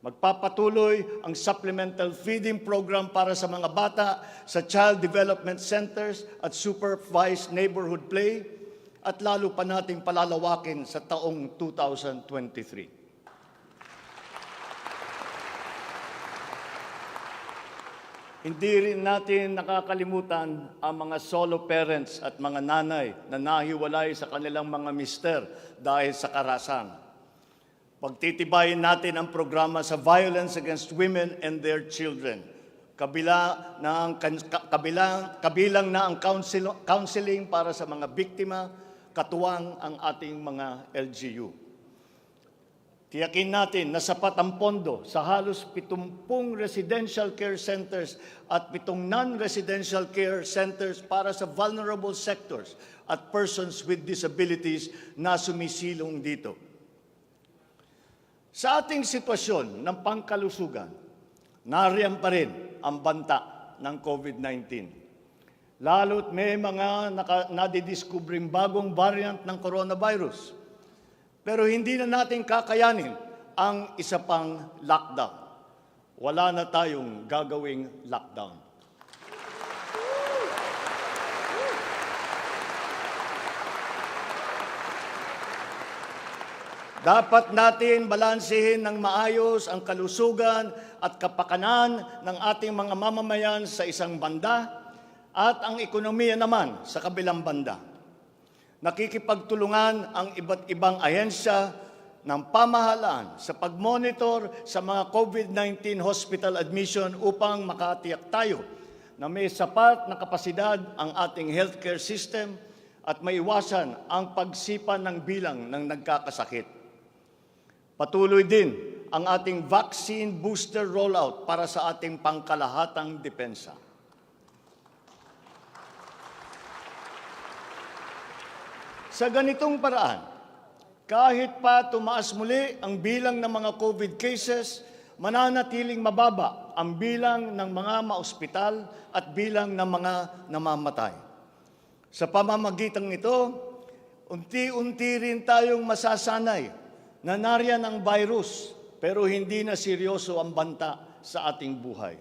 Magpapatuloy ang supplemental feeding program para sa mga bata sa Child Development Centers at Supervised Neighborhood Play at lalo pa nating palalawakin sa taong 2023. Hindi rin natin nakakalimutan ang mga solo parents at mga nanay na nahiwalay sa kanilang mga mister dahil sa karahasan. Pagtitibayin natin ang programa sa violence against women and their children. Kabilang na ang counseling para sa mga biktima, katuwang ang ating mga LGU. Tiyakin natin na sapat ang pondo sa halos 70 residential care centers at 7 non-residential care centers para sa vulnerable sectors at persons with disabilities na sumisilong dito. Sa ating sitwasyon ng pangkalusugan, nariyan pa rin ang banta ng COVID-19. Lalo't may mga nadidiscovering bagong variant ng coronavirus. Pero hindi na natin kakayanin ang isa pang lockdown. Wala na tayong gagawing lockdown. Dapat natin balansehin ng maayos ang kalusugan at kapakanan ng ating mga mamamayan sa isang banda at ang ekonomiya naman sa kabilang banda. Nakikipagtulungan ang iba't ibang ahensya ng pamahalaan sa pag-monitor sa mga COVID-19 hospital admission upang makatiyak tayo na may sapat na kapasidad ang ating healthcare system at maiwasan ang pagsipa ng bilang ng nagkakasakit. Patuloy din ang ating vaccine booster rollout para sa ating pangkalahatang depensa. Sa ganitong paraan, kahit pa tumaas muli ang bilang ng mga COVID cases, mananatiling mababa ang bilang ng mga maospital at bilang ng mga namamatay. Sa pamamagitan ito, unti-unti rin tayong masasanay na nariyan ang virus, pero hindi na seryoso ang banta sa ating buhay.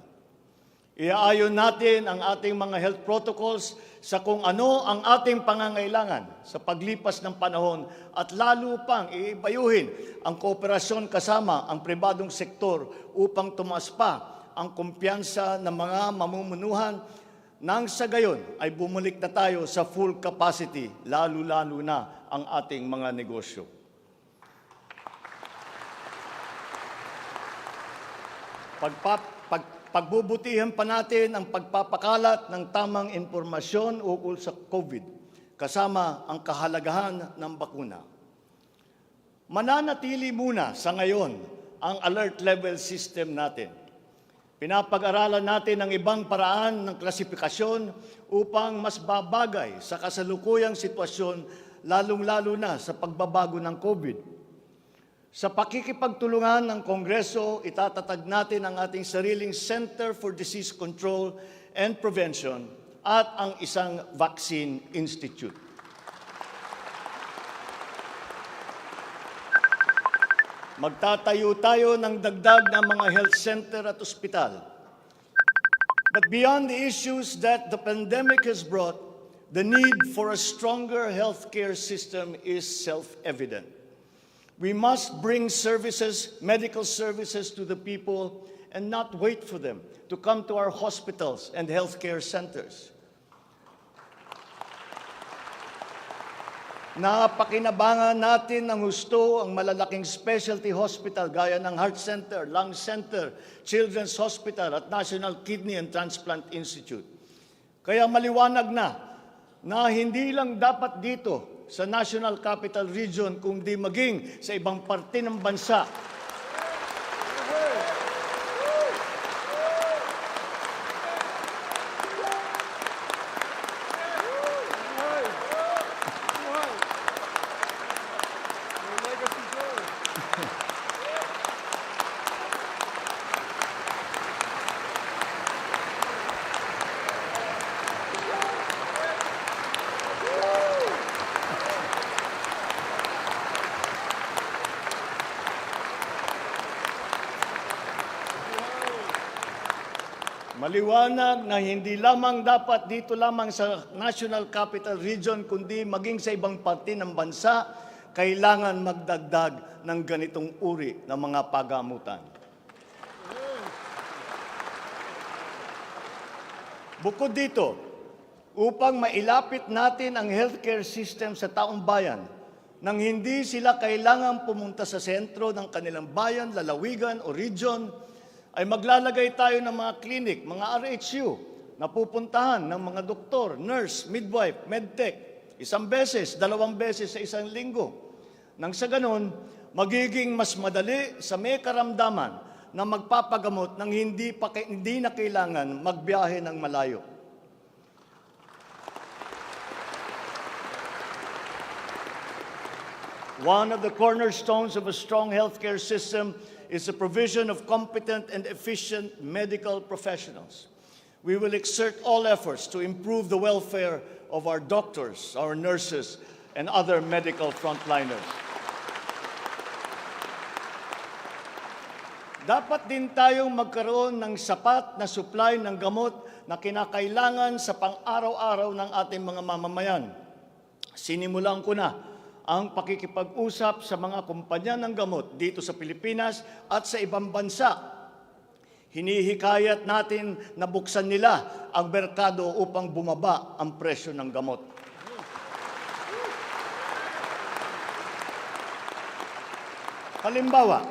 Iaayon natin ang ating mga health protocols sa kung ano ang ating pangangailangan sa paglipas ng panahon at lalo pang iibayuhin ang kooperasyon kasama ang pribadong sektor upang tumaas pa ang kumpiyansa ng mga mamumunuhan nang sa gayon ay bumalik na tayo sa full capacity, lalo-lalo na ang ating mga negosyo. Pagbubutihan pa natin ang pagpapakalat ng tamang impormasyon ukol sa COVID, kasama ang kahalagahan ng bakuna. Mananatili muna sa ngayon ang alert level system natin. Pinapag-aralan natin ang ibang paraan ng klasifikasyon upang mas babagay sa kasalukuyang sitwasyon, lalong-lalo na sa pagbabago ng COVID. Sa pakikipagtulungan ng Kongreso, itatatag natin ang ating sariling Center for Disease Control and Prevention at ang isang Vaccine Institute. Magtatayo tayo ng dagdag na mga health center at ospital. But beyond the issues that the pandemic has brought, the need for a stronger healthcare system is self-evident. We must bring services, medical services to the people and not wait for them to come to our hospitals and healthcare centers. Napakinabangan natin ng husto ang malalaking specialty hospital gaya ng Heart Center, Lung Center, Children's Hospital at National Kidney and Transplant Institute. Kaya maliwanag na hindi lang dapat dito sa National Capital Region kundi maging sa ibang parte ng bansa. Maliwanag na hindi lamang dapat dito lamang sa National Capital Region, kundi maging sa ibang parte ng bansa, kailangan magdagdag ng ganitong uri ng mga pagamutan. Bukod dito, upang mailapit natin ang healthcare system sa taong bayan, nang hindi sila kailangan pumunta sa sentro ng kanilang bayan, lalawigan o region, ay maglalagay tayo ng mga clinic, mga RHU, na pupuntahan ng mga doktor, nurse, midwife, medtech, 1 beses, 2 beses sa 1 linggo. Nang sa ganon, magiging mas madali sa may karamdaman na magpapagamot nang hindi na kailangan magbiyahe ng malayo. One of the cornerstones of a strong healthcare system is the provision of competent and efficient medical professionals. We will exert all efforts to improve the welfare of our doctors, our nurses, and other medical frontliners. Dapat din tayong magkaroon ng sapat na supply ng gamot na kinakailangan sa pang-araw-araw ng ating mga mamamayan. Sinimulan ko na ang pakikipag-usap sa mga kumpanya ng gamot dito sa Pilipinas at sa ibang bansa. Hinihikayat natin na buksan nila ang merkado upang bumaba ang presyo ng gamot. Halimbawa,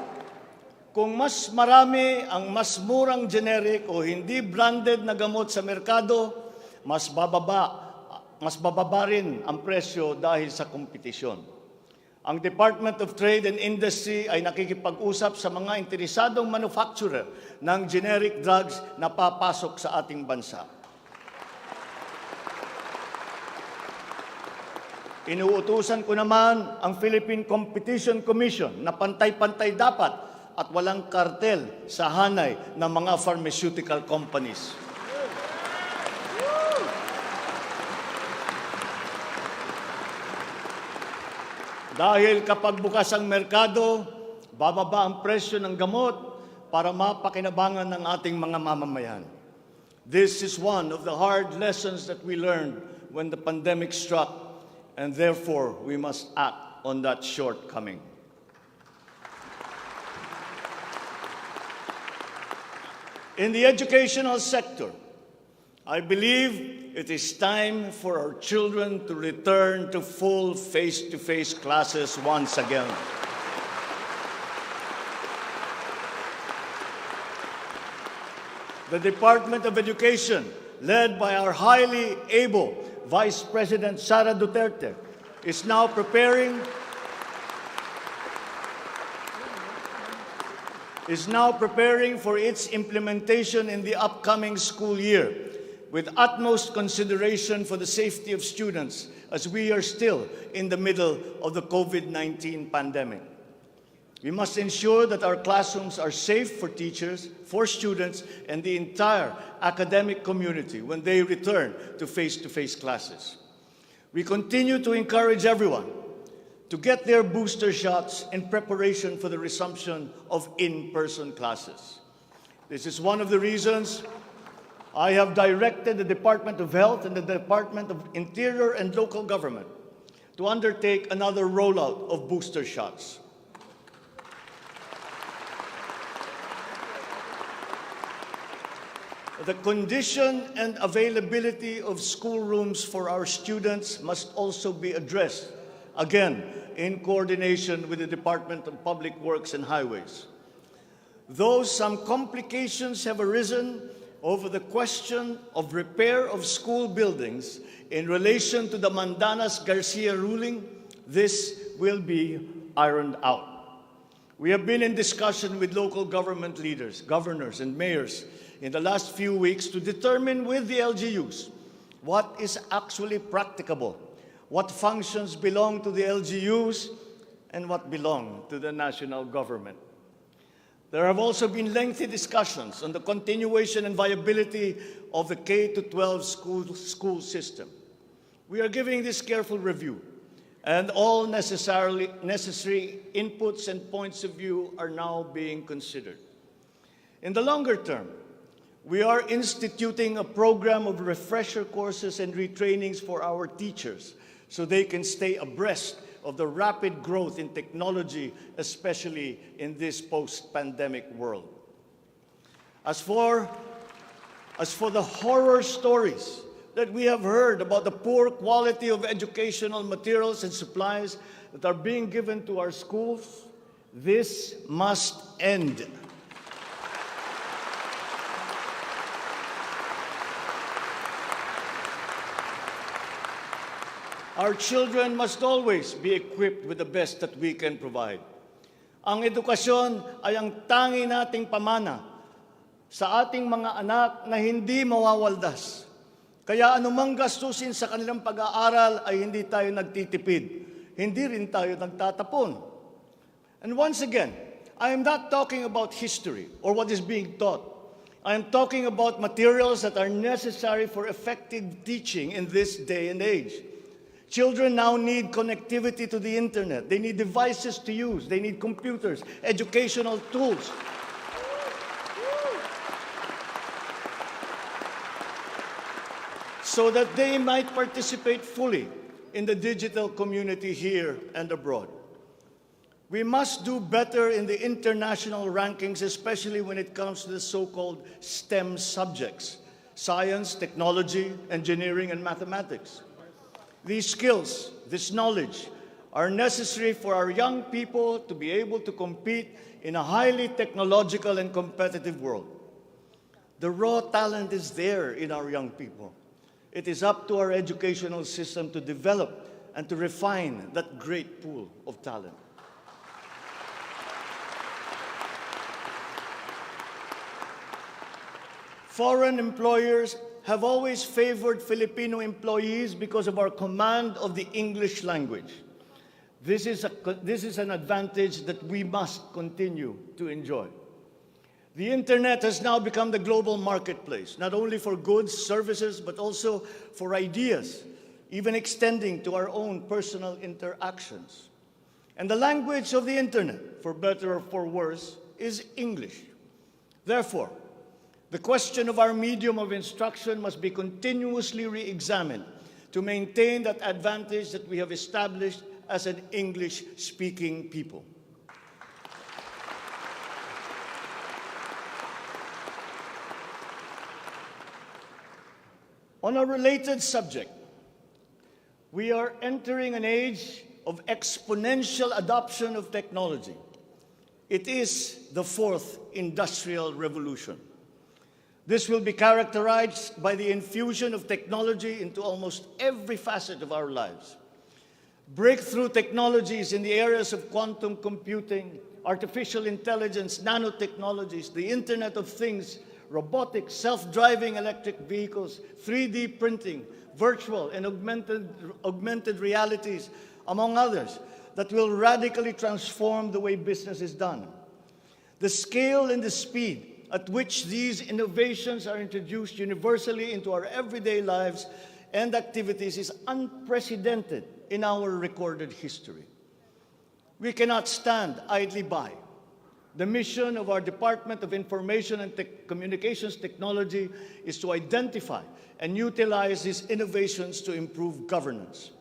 kung mas marami ang mas murang generic o hindi branded na gamot sa merkado, mas bababa rin ang presyo dahil sa kompetisyon. Ang Department of Trade and Industry ay nakikipag-usap sa mga interesadong manufacturer ng generic drugs na papasok sa ating bansa. Inuutusan ko naman ang Philippine Competition Commission na pantay-pantay dapat at walang kartel sa hanay ng mga pharmaceutical companies. Dahil kapag bukas ang merkado, bababa ang presyo ng gamot para mapakinabangan ng ating mga mamamayan. This is one of the hard lessons that we learned when the pandemic struck, and therefore we must act on that shortcoming. In the educational sector, I believe it is time for our children to return to full face-to-face classes once again. The Department of Education, led by our highly able Vice President Sara Duterte, is now preparing for its implementation in the upcoming school year, with utmost consideration for the safety of students as we are still in the middle of the COVID-19 pandemic. We must ensure that our classrooms are safe for teachers, for students, and the entire academic community when they return to face-to-face classes. We continue to encourage everyone to get their booster shots in preparation for the resumption of in-person classes. This is one of the reasons I have directed the Department of Health and the Department of Interior and Local Government to undertake another rollout of booster shots. The condition and availability of schoolrooms for our students must also be addressed again, in coordination with the Department of Public Works and Highways. Though some complications have arisen over the question of repair of school buildings in relation to the Mandanas-Garcia ruling, this will be ironed out. We have been in discussion with local government leaders, governors, and mayors in the last few weeks to determine with the LGUs what is actually practicable, what functions belong to the LGUs, and what belong to the national government. There have also been lengthy discussions on the continuation and viability of the K-12 school system. We are giving this careful review, and all necessary inputs and points of view are now being considered. In the longer term, we are instituting a program of refresher courses and retrainings for our teachers so they can stay abreast of the rapid growth in technology, especially in this post-pandemic world. As for the horror stories that we have heard about the poor quality of educational materials and supplies that are being given to our schools, this must end. Our children must always be equipped with the best that we can provide. Ang edukasyon ay ang tangi nating pamana sa ating mga anak na hindi mawawaldas. Kaya anumang gastusin sa kanilang pag-aaral ay hindi tayo nagtitipid. Hindi rin tayo nagtatapon. And once again, I am not talking about history or what is being taught. I am talking about materials that are necessary for effective teaching in this day and age. Children now need connectivity to the internet. They need devices to use. They need computers, educational tools. So that they might participate fully in the digital community here and abroad. We must do better in the international rankings, especially when it comes to the so-called STEM subjects: science, technology, engineering, and mathematics. These skills, this knowledge, are necessary for our young people to be able to compete in a highly technological and competitive world. The raw talent is there in our young people. It is up to our educational system to develop and to refine that great pool of talent. Foreign employers have always favored Filipino employees because of our command of the English language. This is an advantage that we must continue to enjoy. The internet has now become the global marketplace, not only for goods, services, but also for ideas, even extending to our own personal interactions. And the language of the internet, for better or for worse, is English. Therefore, the question of our medium of instruction must be continuously re-examined to maintain that advantage that we have established as an English-speaking people. On a related subject, we are entering an age of exponential adoption of technology. It is the fourth industrial revolution. This will be characterized by the infusion of technology into almost every facet of our lives. Breakthrough technologies in the areas of quantum computing, artificial intelligence, nanotechnologies, the Internet of Things, robotics, self-driving electric vehicles, 3D printing, virtual and augmented realities, among others, that will radically transform the way business is done. The scale and the speed at which these innovations are introduced universally into our everyday lives and activities is unprecedented in our recorded history. We cannot stand idly by. The mission of our Department of Information and Communications Technology is to identify and utilize these innovations to improve governance.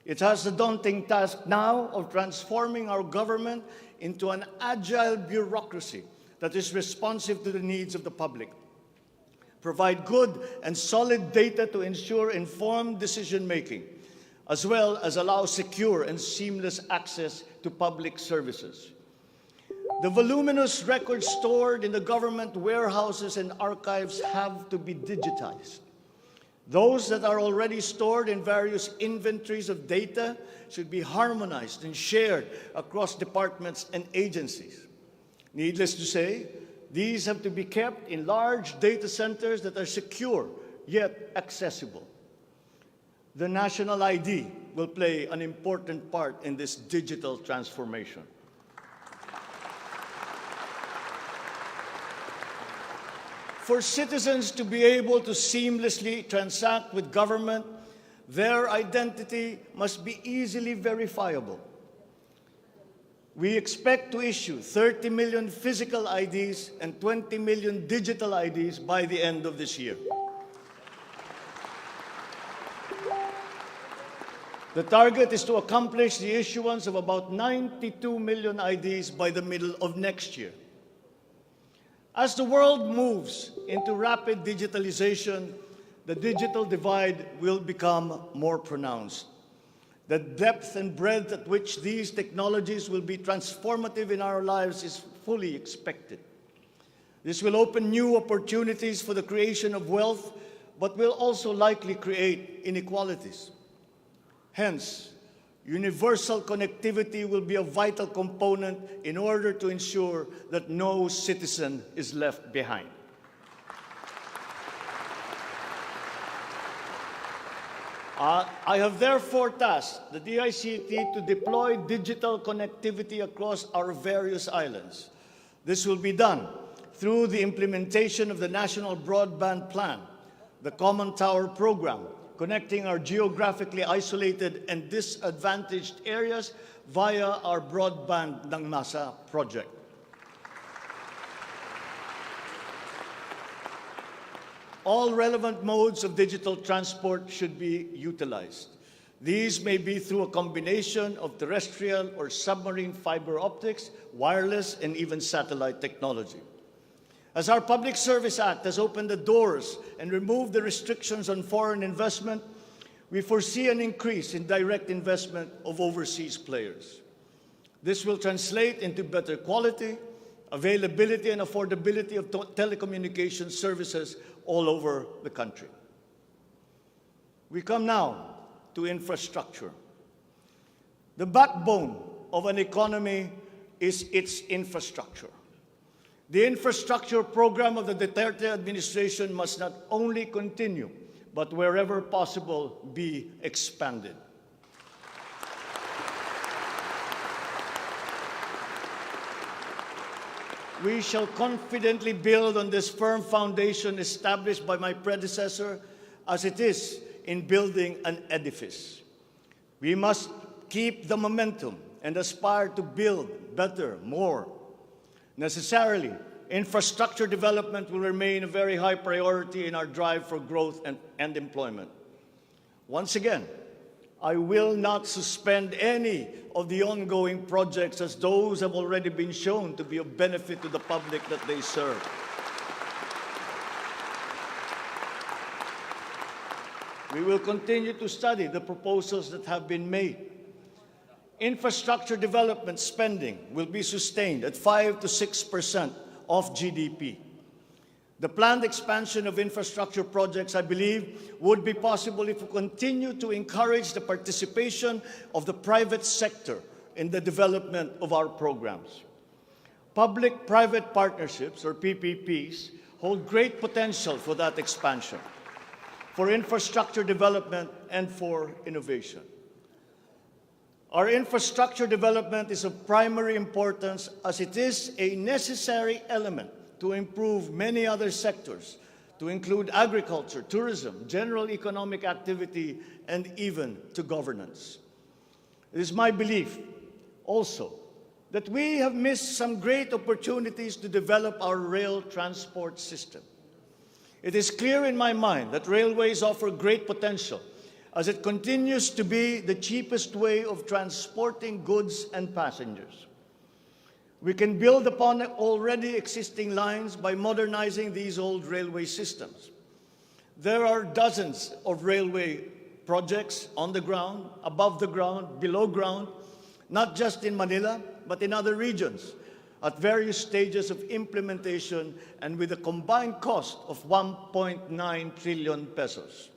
It has the daunting task now of transforming our government into an agile bureaucracy that is responsive to the needs of the public. Provide good and solid data to ensure informed decision-making. as well as allow secure and seamless access to public services. The voluminous records stored in the government warehouses and archives have to be digitized. Those that are already stored in various inventories of data should be harmonized and shared across departments and agencies. Needless to say, these have to be kept in large data centers that are secure yet accessible. The national ID will play an important part in this digital transformation. For citizens to be able to seamlessly transact with government, their identity must be easily verifiable. We expect to issue 30 million physical IDs and 20 million digital IDs by the end of this year. The target is to accomplish the issuance of about 92 million IDs by the middle of next year. As the world moves into rapid digitalization, the digital divide will become more pronounced. The depth and breadth at which these technologies will be transformative in our lives is fully expected. This will open new opportunities for the creation of wealth, but will also likely create inequalities. Hence, universal connectivity will be a vital component in order to ensure that no citizen is left behind. I have therefore tasked the DICT to deploy digital connectivity across our various islands. This will be done through the implementation of the National Broadband Plan, the Common Tower Program, connecting our geographically isolated and disadvantaged areas via our Broadband ng Masa project. All relevant modes of digital transport should be utilized. These may be through a combination of terrestrial or submarine fiber optics, wireless, and even satellite technology. As our Public Service Act has opened the doors and removed the restrictions on foreign investment, we foresee an increase in direct investment of overseas players. This will translate into better quality, availability, and affordability of telecommunication services all over the country. We come now to infrastructure. The backbone of an economy is its infrastructure. The infrastructure program of the Duterte administration must not only continue, but wherever possible, be expanded. We shall confidently build on this firm foundation established by my predecessor, as it is in building an edifice. We must keep the momentum and aspire to build better, more. Necessarily, infrastructure development will remain a very high priority in our drive for growth and employment. Once again, I will not suspend any of the ongoing projects, as those have already been shown to be of benefit to the public that they serve. We will continue to study the proposals that have been made. Infrastructure development spending will be sustained at 5 to 6% of GDP. The planned expansion of infrastructure projects, I believe, would be possible if we continue to encourage the participation of the private sector in the development of our programs. Public-private partnerships, or PPPs, hold great potential for that expansion, for infrastructure development, and for innovation. Our infrastructure development is of primary importance, as it is a necessary element to improve many other sectors, to include agriculture, tourism, general economic activity, and even to governance. It is my belief also that we have missed some great opportunities to develop our rail transport system. It is clear in my mind that railways offer great potential, as it continues to be the cheapest way of transporting goods and passengers. We can build upon already existing lines by modernizing these old railway systems. There are dozens of railway projects on the ground, above the ground, below ground, not just in Manila, but in other regions, at various stages of implementation and with a combined cost of 1.9 trillion pesos.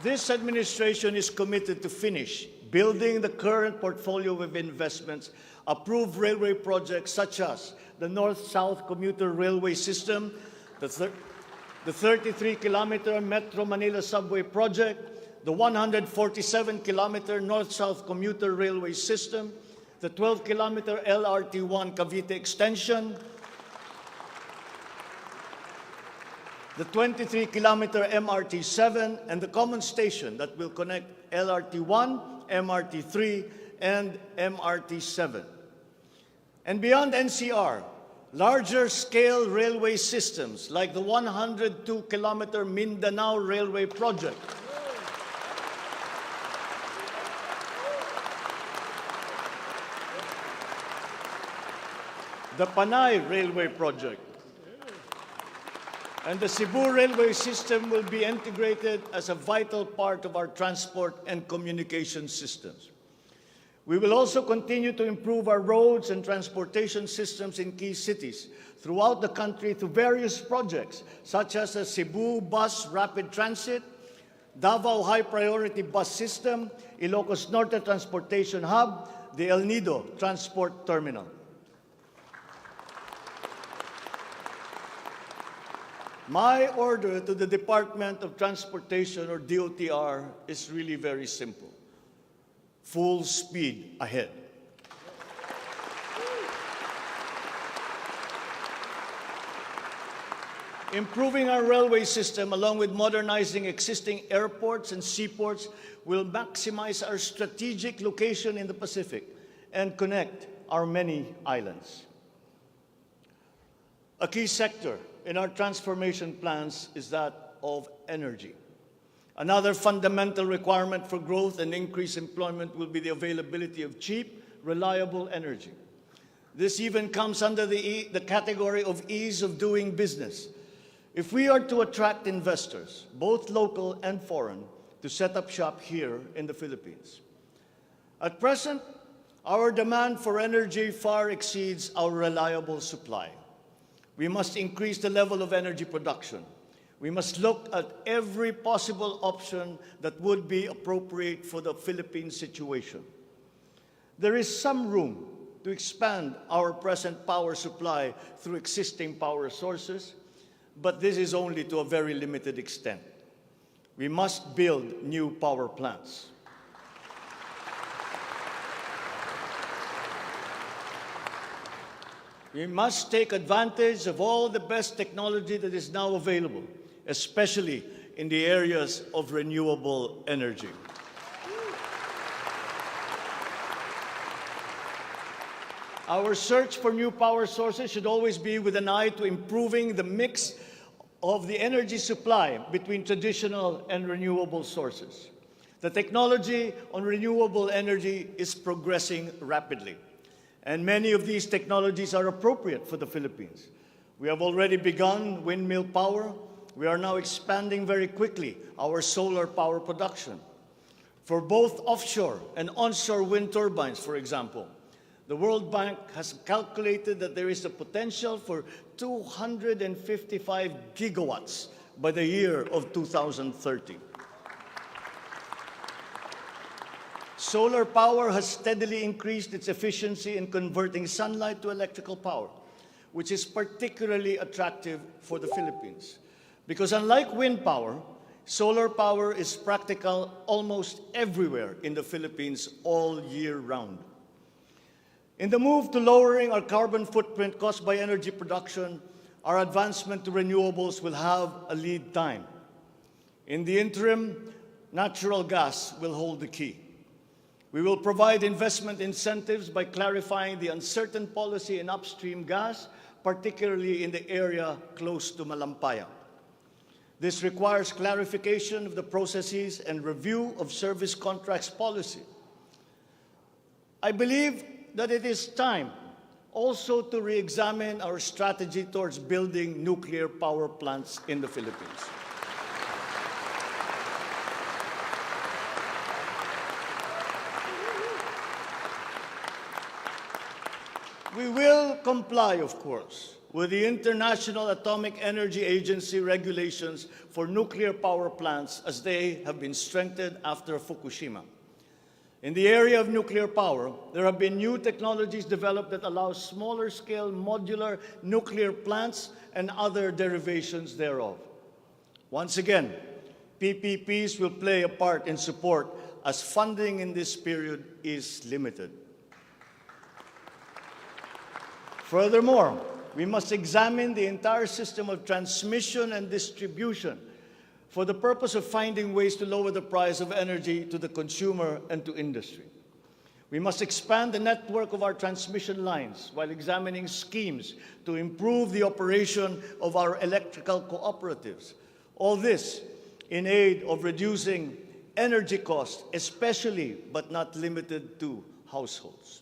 This administration is committed to finish building the current portfolio of investments, approved railway projects such as the North-South Commuter Railway System, the 33-kilometer Metro Manila Subway Project, the 147-kilometer North-South Commuter Railway System, the 12-kilometer LRT-1 Cavite Extension, the 23-kilometer MRT-7, and the common station that will connect LRT-1, MRT-3, and MRT-7. And beyond NCR, larger scale railway systems like the 102-kilometer Mindanao Railway Project, the Panay Railway Project, and the Cebu Railway System will be integrated as a vital part of our transport and communication systems. We will also continue to improve our roads and transportation systems in key cities throughout the country through various projects, such as the Cebu Bus Rapid Transit, Davao High Priority Bus System, Ilocos Norte Transportation Hub, the El Nido Transport Terminal. My order to the Department of Transportation, or DOTR, is really very simple. Full speed ahead. Improving our railway system, along with modernizing existing airports and seaports, will maximize our strategic location in the Pacific and connect our many islands. A key sector in our transformation plans is that of energy. Another fundamental requirement for growth and increased employment will be the availability of cheap, reliable energy. This even comes under the category of ease of doing business. If we are to attract investors, both local and foreign, to set up shop here in the Philippines. At present, our demand for energy far exceeds our reliable supply. We must increase the level of energy production. We must look at every possible option that would be appropriate for the Philippine situation. There is some room to expand our present power supply through existing power sources, but this is only to a very limited extent. We must build new power plants. We must take advantage of all the best technology that is now available, especially in the areas of renewable energy. Our search for new power sources should always be with an eye to improving the mix of the energy supply between traditional and renewable sources. The technology on renewable energy is progressing rapidly, and many of these technologies are appropriate for the Philippines. We have already begun windmill power. We are now expanding very quickly our solar power production. For both offshore and onshore wind turbines, for example, the World Bank has calculated that there is a potential for 255 gigawatts by the year of 2030. Solar power has steadily increased its efficiency in converting sunlight to electrical power, which is particularly attractive for the Philippines. Because unlike wind power, solar power is practical almost everywhere in the Philippines all year round. In the move to lowering our carbon footprint caused by energy production, our advancement to renewables will have a lead time. In the interim, natural gas will hold the key. We will provide investment incentives by clarifying the uncertain policy in upstream gas, particularly in the area close to Malampaya. This requires clarification of the processes and review of service contracts policy. I believe that it is time also to re-examine our strategy towards building nuclear power plants in the Philippines. We will comply, of course, with the International Atomic Energy Agency regulations for nuclear power plants as they have been strengthened after Fukushima. In the area of nuclear power, there have been new technologies developed that allow smaller-scale modular nuclear plants and other derivations thereof. Once again, PPPs will play a part in support as funding in this period is limited. Furthermore, we must examine the entire system of transmission and distribution for the purpose of finding ways to lower the price of energy to the consumer and to industry. We must expand the network of our transmission lines while examining schemes to improve the operation of our electrical cooperatives. All this in aid of reducing energy costs, especially but not limited to households.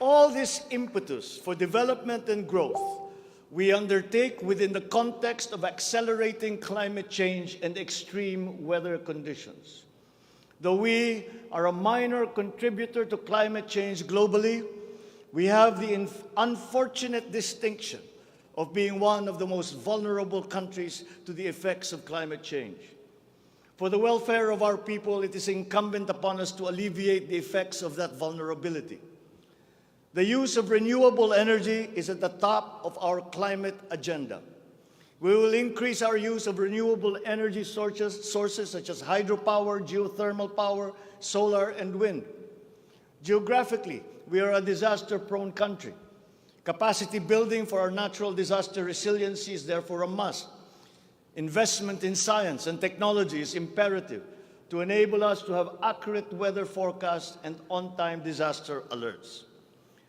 All this impetus for development and growth we undertake within the context of accelerating climate change and extreme weather conditions. Though we are a minor contributor to climate change globally, we have the unfortunate distinction of being one of the most vulnerable countries to the effects of climate change. For the welfare of our people, it is incumbent upon us to alleviate the effects of that vulnerability. The use of renewable energy is at the top of our climate agenda. We will increase our use of renewable energy sources such as hydropower, geothermal power, solar, and wind. Geographically, we are a disaster-prone country. Capacity building for our natural disaster resiliency is therefore a must. Investment in science and technology is imperative to enable us to have accurate weather forecasts and on-time disaster alerts.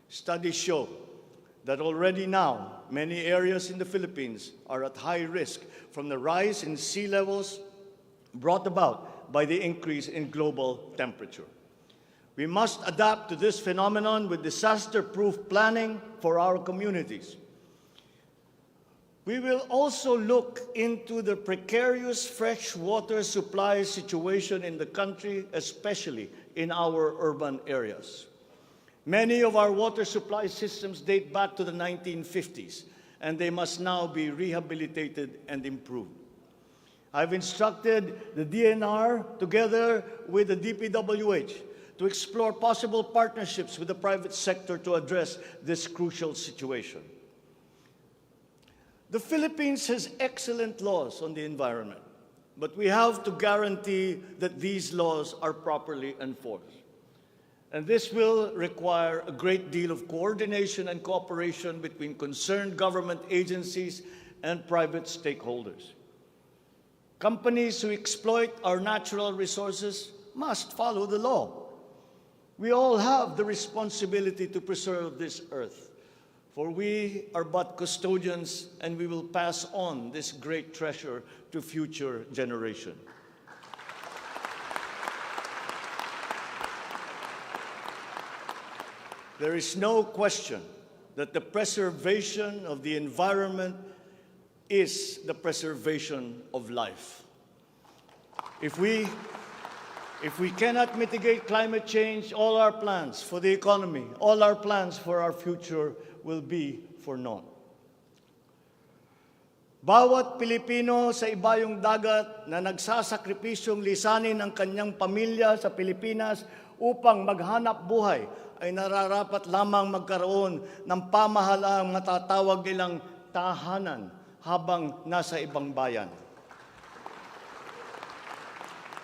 Studies show that already now, many areas in the Philippines are at high risk from the rise in sea levels brought about by the increase in global temperature. We must adapt to this phenomenon with disaster-proof planning for our communities. We will also look into the precarious freshwater supply situation in the country, especially in our urban areas. Many of our water supply systems date back to the 1950s, and they must now be rehabilitated and improved. I've instructed the DNR, together with the DPWH, to explore possible partnerships with the private sector to address this crucial situation. The Philippines has excellent laws on the environment, but we have to guarantee that these laws are properly enforced. And this will require a great deal of coordination and cooperation between concerned government agencies and private stakeholders. Companies who exploit our natural resources must follow the law. We all have the responsibility to preserve this earth, for we are but custodians, and we will pass on this great treasure to future generations. There is no question that the preservation of the environment is the preservation of life. If we cannot mitigate climate change, all our plans for the economy, all our plans for our future will be for naught. Bawat Pilipino sa ibayong dagat na nagsasakripisyong lisanin ang kanyang pamilya sa Pilipinas upang maghanap buhay ay nararapat lamang magkaroon ng pamahalaang matatawag nilang tahanan habang nasa ibang bayan.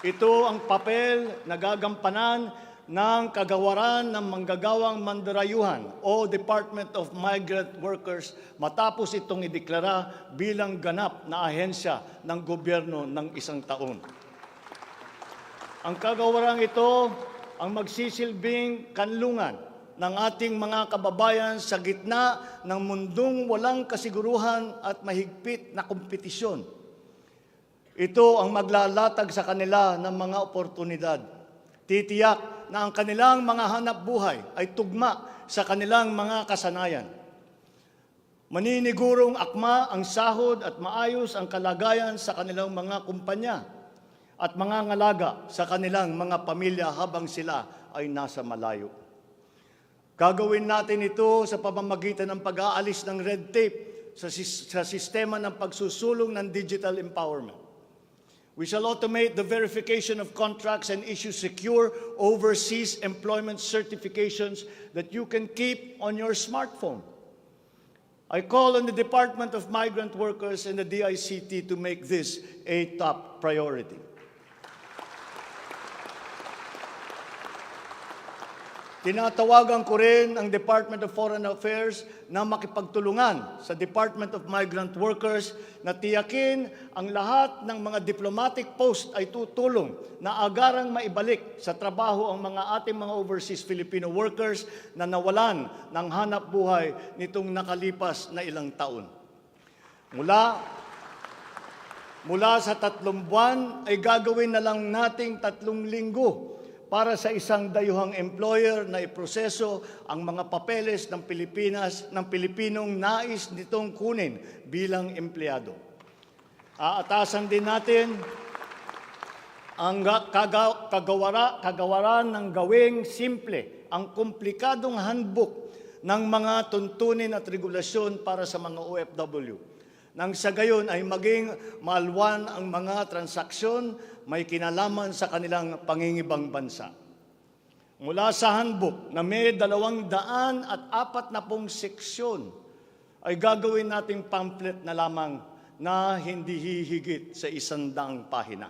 Ito ang papel na gagampanan ng kagawaran ng manggagawang mandarayuhan o Department of Migrant Workers matapos itong ideklara bilang ganap na ahensya ng gobyerno ng isang taon. Ang kagawarang ito ang magsisilbing kanlungan ng ating mga kababayan sa gitna ng mundong walang kasiguruhan at mahigpit na kompetisyon. Ito ang maglalatag sa kanila ng mga oportunidad. Titiyak na ang kanilang mga hanap buhay ay tugma sa kanilang mga kasanayan. Maninigurong akma ang sahod at maayos ang kalagayan sa kanilang mga kumpanya. at mangangalaga sa kanilang mga pamilya habang sila ay nasa malayo. Gagawin natin ito sa pamamagitan ng pag-aalis ng red tape sa sistema ng pagsusulong ng digital empowerment. We shall automate the verification of contracts and issue secure overseas employment certifications that you can keep on your smartphone. I call on the Department of Migrant Workers and the DICT to make this a top priority. Tinatawagan ko rin ang Department of Foreign Affairs na makipagtulungan sa Department of Migrant Workers na tiyakin ang lahat ng mga diplomatic post ay tutulong na agarang maibalik sa trabaho ang mga ating mga overseas Filipino workers na nawalan ng hanap buhay nitong nakalipas na ilang taon. Mula sa 3 buwan ay gagawin na lang nating 3 linggo para sa isang dayuhang employer na iproseso ang mga papeles ng Pilipinas ng Pilipinong nais nitong kunin bilang empleyado. Aatasan din natin ang kagawaran ng gawing simple ang komplikadong handbook ng mga tuntunin at regulasyon para sa mga OFW. Nang sa gayon ay maging maalwan ang mga transaksyon may kinalaman sa kanilang pangingibang bansa. Mula sa handbook na may 240 seksyon, ay gagawin nating pamphlet na lamang na hindi hihigit sa 100 pahina.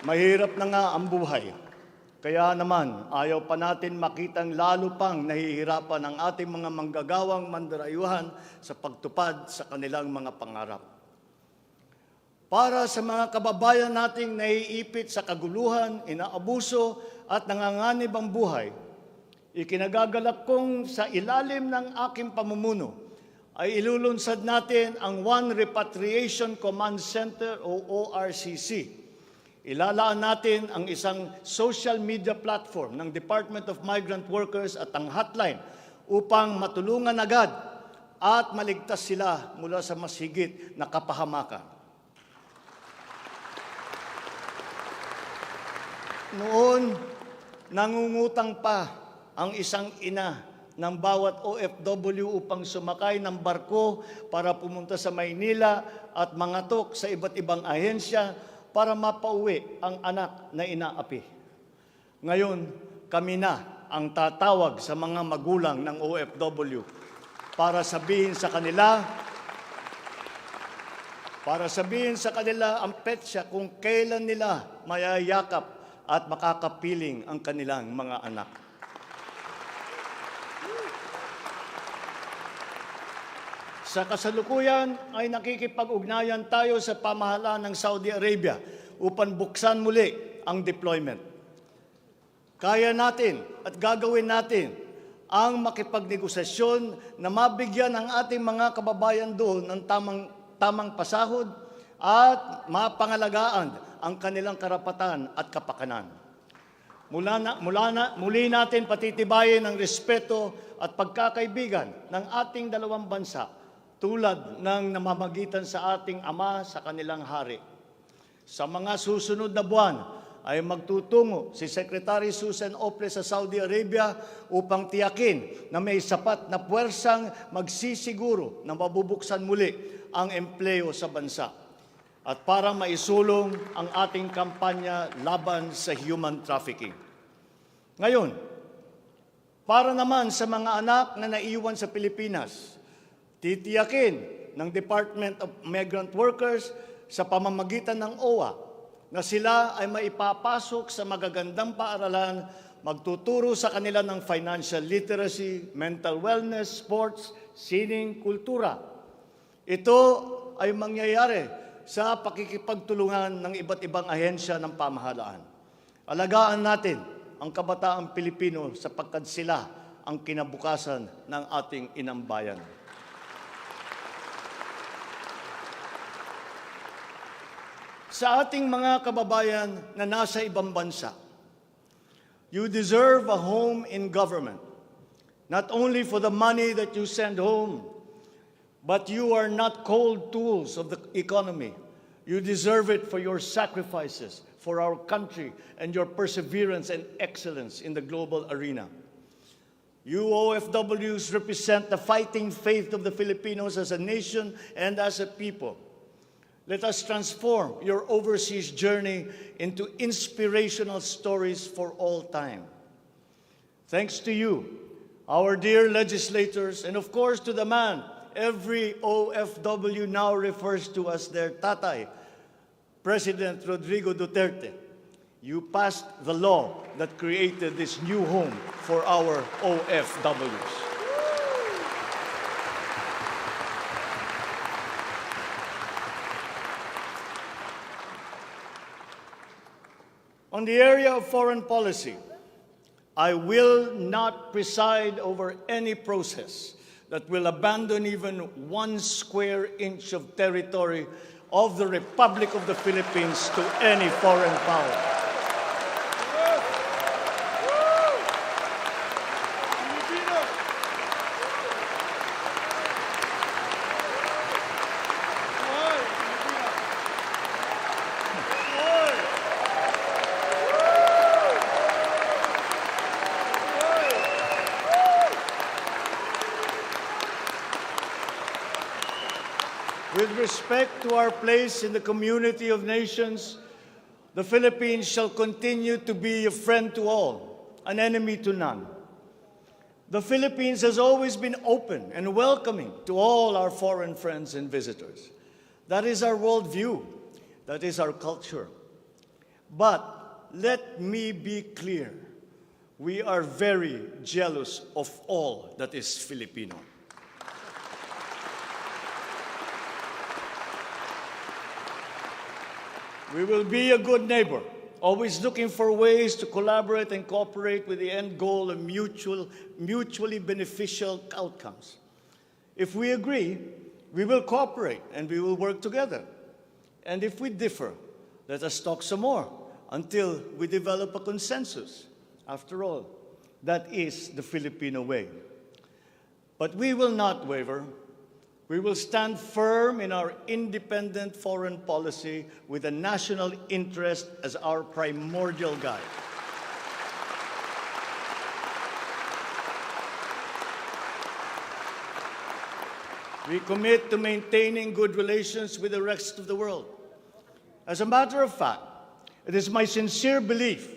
Mahirap na nga ang buhay. Kaya naman, ayaw pa natin makitang lalo pang nahihirapan ang ating mga manggagawang mandarayuhan sa pagtupad sa kanilang mga pangarap. Para sa mga kababayan nating naiipit sa kaguluhan, inaabuso at nanganganib ang buhay, ikinagagalak kong sa ilalim ng aking pamumuno ay ilulunsad natin ang One Repatriation Command Center o ORCC. Ilalaan natin ang isang social media platform ng Department of Migrant Workers at ang hotline upang matulungan agad at maligtas sila mula sa mas higit na kapahamakan. Noon, nangungutang pa ang isang ina ng bawat OFW upang sumakay ng barko para pumunta sa Maynila at mangatok sa iba't ibang ahensya para mapauwi ang anak na inaapi. Ngayon, kami na ang tatawag sa mga magulang ng OFW para sabihin sa kanila ang petsa kung kailan nila mayayakap at makakapiling ang kanilang mga anak. Sa kasalukuyan ay nakikipag-ugnayan tayo sa pamahalaan ng Saudi Arabia upang buksan muli ang deployment. Kaya natin at gagawin natin ang makipagnegosasyon na mabigyan ang ating mga kababayan doon ng tamang pasahod at mapangalagaan ang kanilang karapatan at kapakanan. Muli natin patitibayin ang respeto at pagkakaibigan ng ating dalawang bansa tulad ng namamagitan sa ating ama sa kanilang hari. Sa mga susunod na buwan ay magtutungo si Secretary Susan Ople sa Saudi Arabia upang tiyakin na may sapat na puwersang magsisiguro na mabubuksan muli ang empleo sa bansa at para maisulong ang ating kampanya laban sa human trafficking. Ngayon, para naman sa mga anak na naiwan sa Pilipinas, titiyakin ng Department of Migrant Workers sa pamamagitan ng OWA na sila ay maipapasok sa magagandang paaralan, magtuturo sa kanila ng financial literacy, mental wellness, sports, sining, kultura. Ito ay mangyayari sa pakikipagtulungan ng iba't ibang ahensya ng pamahalaan. Alagaan natin ang kabataang Pilipino sapagkat sila ang kinabukasan ng ating inang bayan. Sa ating mga kababayan na nasa ibang bansa, you deserve a home in government, not only for the money that you send home, but you are not cold tools of the economy. You deserve it for your sacrifices for our country and your perseverance and excellence in the global arena. You OFWs represent the fighting faith of the Filipinos as a nation and as a people. Let us transform your overseas journey into inspirational stories for all time. Thanks to you, our dear legislators, and of course to the man every OFW now refers to as their tatay, President Rodrigo Duterte. You passed the law that created this new home for our OFWs. On the area of foreign policy, I will not preside over any process that will abandon even 1 square inch of territory of the Republic of the Philippines to any foreign power. With respect to our place in the community of nations, the Philippines shall continue to be a friend to all, an enemy to none. The Philippines has always been open and welcoming to all our foreign friends and visitors. That is our worldview. That is our culture. But let me be clear. We are very jealous of all that is Filipino. We will be a good neighbor, always looking for ways to collaborate and cooperate with the end goal of mutually beneficial outcomes. If we agree, we will cooperate and we will work together. And if we differ, let us talk some more until we develop a consensus. After all, that is the Filipino way. But we will not waver. We will stand firm in our independent foreign policy with the national interest as our primordial guide. We commit to maintaining good relations with the rest of the world. As a matter of fact, it is my sincere belief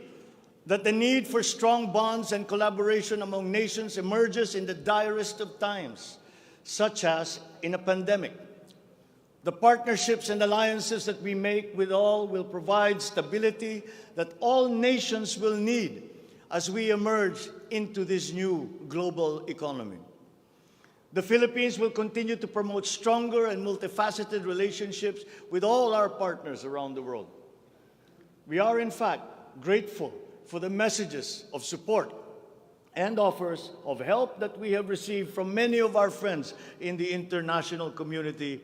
that the need for strong bonds and collaboration among nations emerges in the direst of times, such as in a pandemic. The partnerships and alliances that we make with all will provide stability that all nations will need as we emerge into this new global economy. The Philippines will continue to promote stronger and multifaceted relationships with all our partners around the world. We are, in fact, grateful for the messages of support and offers of help that we have received from many of our friends in the international community.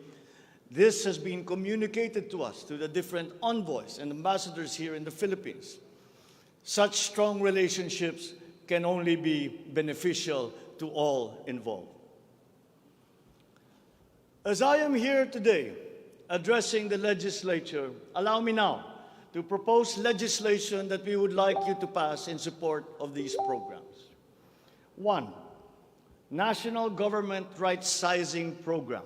This has been communicated to us through the different envoys and ambassadors here in the Philippines. Such strong relationships can only be beneficial to all involved. As I am here today addressing the legislature, allow me now to propose legislation that we would like you to pass in support of these programs. 1, National Government Right-Sizing Program,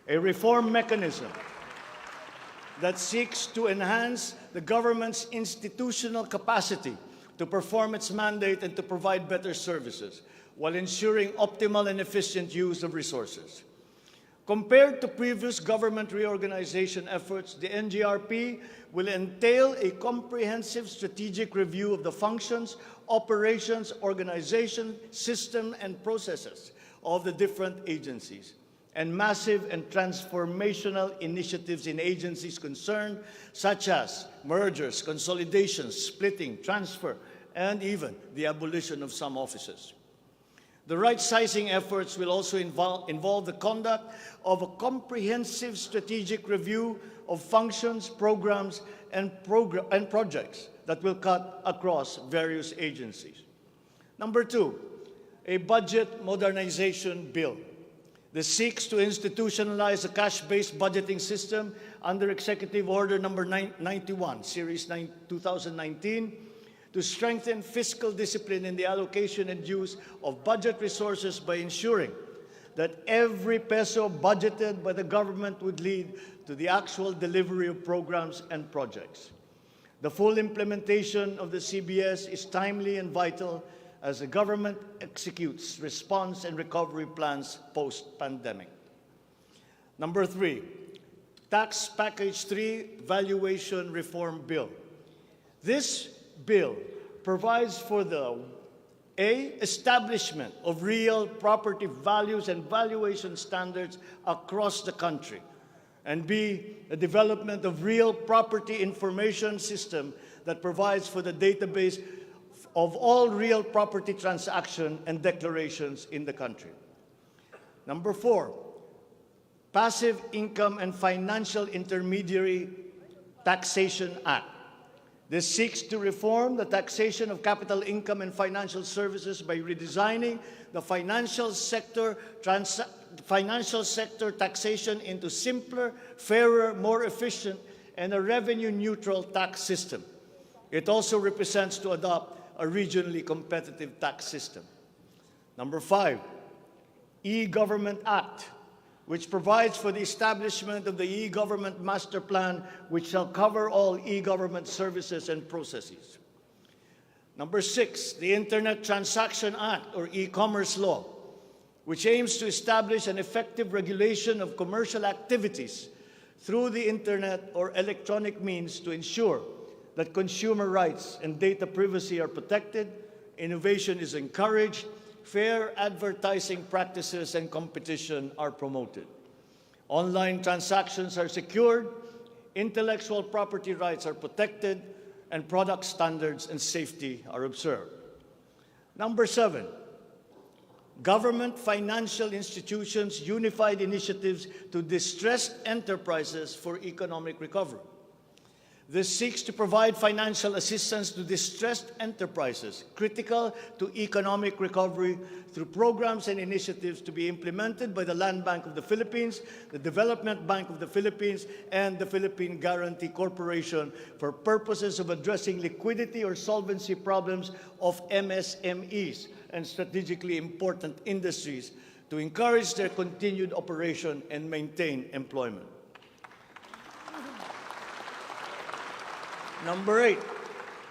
a reform mechanism that seeks to enhance the government's institutional capacity to perform its mandate and to provide better services while ensuring optimal and efficient use of resources. Compared to previous government reorganization efforts, the NGRP will entail a comprehensive strategic review of the functions, operations, organization, system, and processes of the different agencies, and massive and transformational initiatives in agencies concerned, such as mergers, consolidations, splitting, transfer, and even the abolition of some offices. The right-sizing efforts will also involve the conduct of a comprehensive strategic review of functions, programs, and projects that will cut across various agencies. Number 2, a budget modernization bill. This seeks to institutionalize a cash-based budgeting system under Executive Order Number 91, Series 2019, to strengthen fiscal discipline in the allocation and use of budget resources by ensuring that every peso budgeted by the government would lead to the actual delivery of programs and projects. The full implementation of the CBS is timely and vital as the government executes response and recovery plans post-pandemic. Number 3, Tax Package 3 Valuation Reform Bill. This bill provides for the establishment of real property values and valuation standards across the country, and B, the development of real property information system that provides for the database of all real property transaction and declarations in the country. Number 4, Passive Income and Financial Intermediary Taxation Act. This seeks to reform the taxation of capital income and financial services by redesigning the financial sector taxation into simpler, fairer, more efficient, and a revenue-neutral tax system. It also represents to adopt a regionally competitive tax system. Number 5, E-Government Act, which provides for the establishment of the E-Government Master Plan, which shall cover all e-government services and processes. Number 6, the Internet Transaction Act, or e-commerce law, which aims to establish an effective regulation of commercial activities through the Internet or electronic means to ensure that consumer rights and data privacy are protected, innovation is encouraged, fair advertising practices and competition are promoted. Online transactions are secured, intellectual property rights are protected, and product standards and safety are observed. Number 7, Government Financial Institutions Unified Initiatives to Distressed Enterprises for Economic Recovery. This seeks to provide financial assistance to distressed enterprises critical to economic recovery through programs and initiatives to be implemented by the Land Bank of the Philippines, the Development Bank of the Philippines, and the Philippine Guarantee Corporation for purposes of addressing liquidity or solvency problems of MSMEs and strategically important industries to encourage their continued operation and maintain employment. Number 8,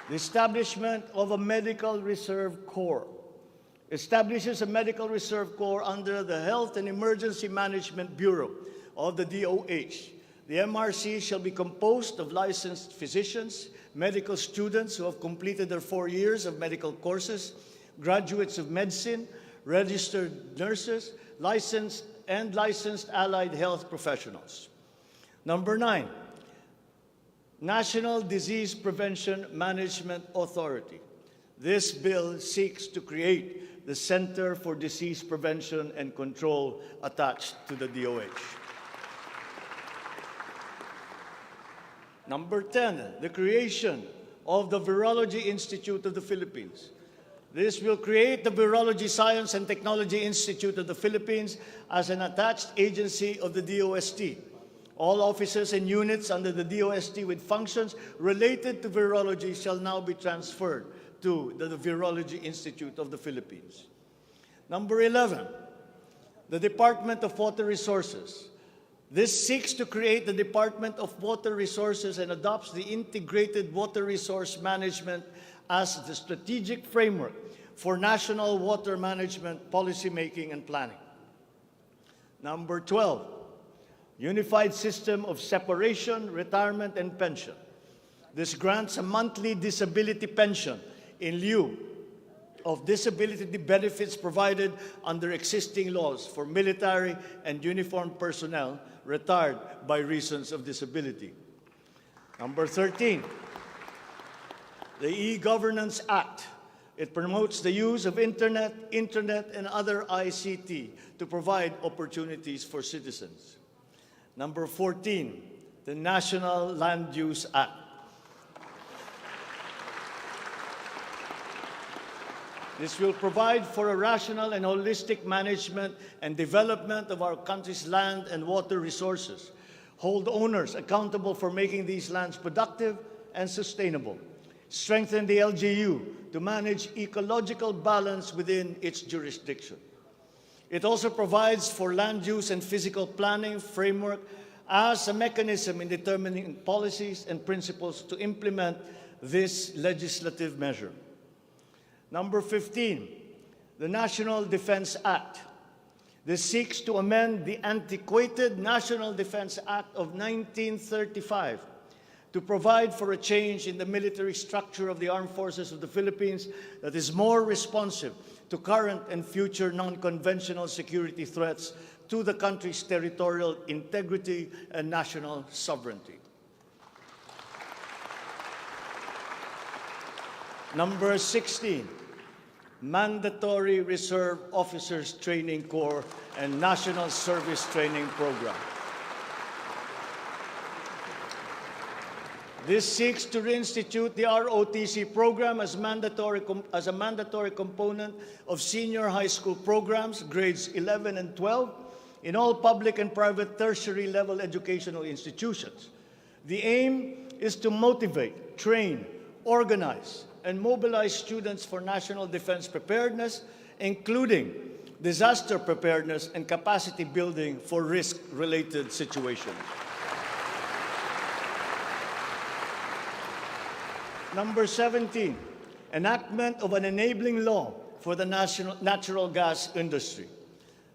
the establishment of a Medical Reserve Corps. Establishes a Medical Reserve Corps under the Health and Emergency Management Bureau of the DOH. The MRC shall be composed of licensed physicians, medical students who have completed their 4 years of medical courses, graduates of medicine, registered nurses, licensed allied health professionals. Number 9, National Disease Prevention Management Authority. This bill seeks to create the Center for Disease Prevention and Control attached to the DOH. Number 10, the creation of the Virology Institute of the Philippines. This will create the Virology Science and Technology Institute of the Philippines as an attached agency of the DOST. All offices and units under the DOST with functions related to virology shall now be transferred to the Virology Institute of the Philippines. Number 11, the Department of Water Resources. This seeks to create the Department of Water Resources and adopts the integrated water resource management as the strategic framework for national water management, policy making, and planning. Number 12, Unified System of Separation, Retirement, and Pension. This grants a monthly disability pension in lieu of disability benefits provided under existing laws for military and uniformed personnel retired by reasons of disability. Number 13, the E-Governance Act. It promotes the use of internet, and other ICT to provide opportunities for citizens. Number 14, the National Land Use Act. This will provide for a rational and holistic management and development of our country's land and water resources, hold owners accountable for making these lands productive and sustainable, strengthen the LGU to manage ecological balance within its jurisdiction. It also provides for land use and physical planning framework as a mechanism in determining policies and principles to implement this legislative measure. Number 15, the National Defense Act. This seeks to amend the antiquated National Defense Act of 1935 to provide for a change in the military structure of the armed forces of the Philippines that is more responsive to current and future non-conventional security threats to the country's territorial integrity and national sovereignty. Number 16, Mandatory Reserve Officers Training Corps and National Service Training Program. This seeks to reinstitute the ROTC program as a mandatory component of senior high school programs, grades 11 and 12, in all public and private tertiary level educational institutions. The aim is to motivate, train, organize, and mobilize students for national defense preparedness, including disaster preparedness and capacity building for risk-related situations. Number 17, enactment of an enabling law for the natural gas industry.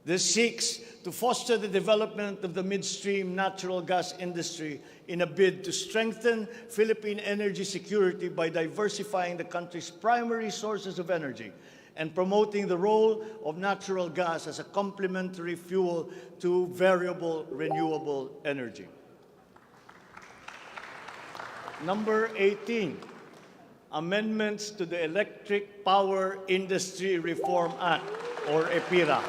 This seeks to foster the development of the midstream natural gas industry in a bid to strengthen Philippine energy security by diversifying the country's primary sources of energy and promoting the role of natural gas as a complementary fuel to variable renewable energy. Number 18, amendments to the Electric Power Industry Reform Act, or EPIRA.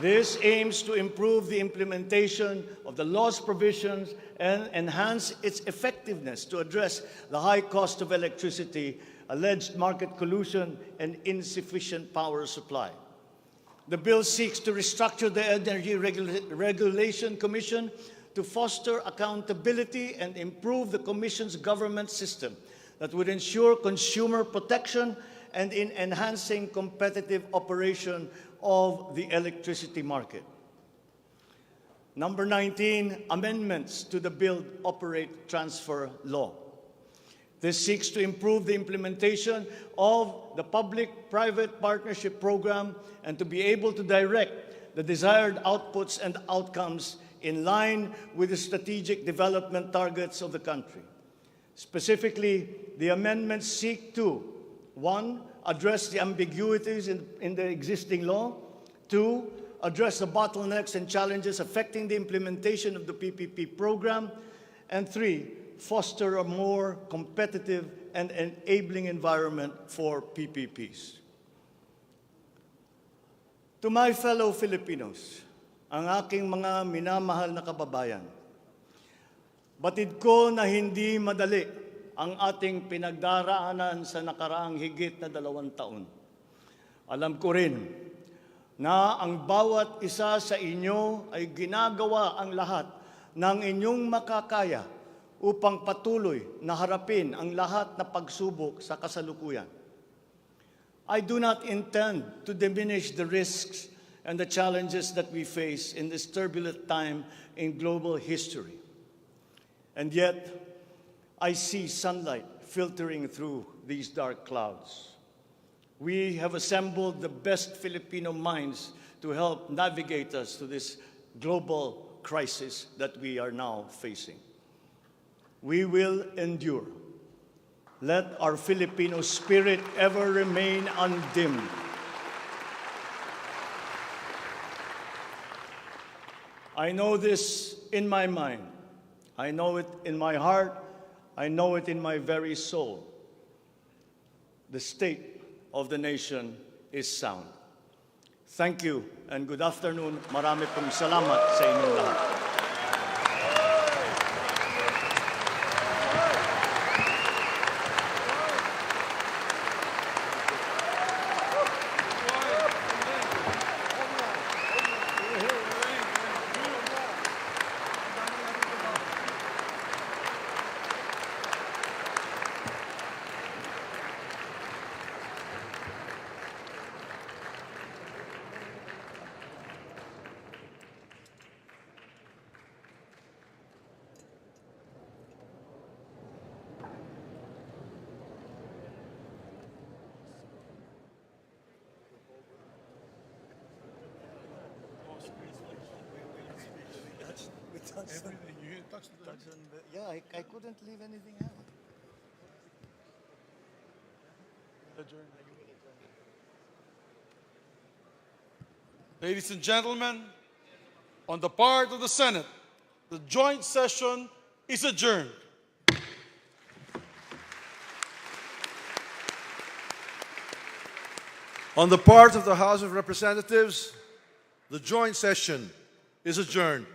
This aims to improve the implementation of the law's provisions and enhance its effectiveness to address the high cost of electricity, alleged market collusion, and insufficient power supply. The bill seeks to restructure the Energy Regulation Commission to foster accountability and improve the Commission's government system that would ensure consumer protection and in enhancing competitive operation of the electricity market. Number 19, amendments to the Build, Operate, Transfer law. This seeks to improve the implementation of the public-private partnership program and to be able to direct the desired outputs and outcomes in line with the strategic development targets of the country. Specifically, the amendments seek to, 1, address the ambiguities in the existing law, 2, address the bottlenecks and challenges affecting the implementation of the PPP program, and 3, foster a more competitive and enabling environment for PPPs. To my fellow Filipinos, ang aking mga minamahal na kababayan, batid ko na hindi madali ang ating pinagdaraanan sa nakaraang higit na 2 taon. Alam ko rin na ang bawat isa sa inyo ay ginagawa ang lahat ng inyong makakaya upang patuloy na harapin ang lahat na pagsubok sa kasalukuyan. I do not intend to diminish the risks and the challenges that we face in this turbulent time in global history. And yet, I see sunlight filtering through these dark clouds. We have assembled the best Filipino minds to help navigate us to this global crisis that we are now facing. We will endure. Let our Filipino spirit ever remain undimmed. I know this in my mind. I know it in my heart. I know it in my very soul. The state of the nation is sound. Thank you and good afternoon. Marami pong salamat sa inyong lahat. Everything. You touched the Yeah, I couldn't leave anything out. adjourn. Ladies and gentlemen, on the part of the Senate, the joint session is adjourned. On the part of the House of Representatives, the joint session is adjourned.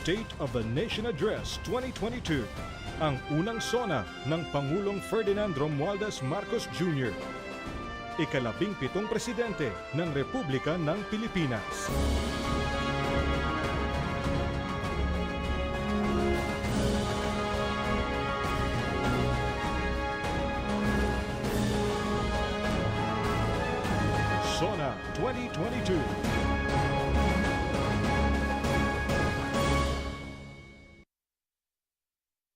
State of the Nation Address 2022, ang unang sona ng Pangulong Ferdinand Romualdez Marcos Jr., ikalabing-pitong presidente ng Republika ng Pilipinas. Sona 2022.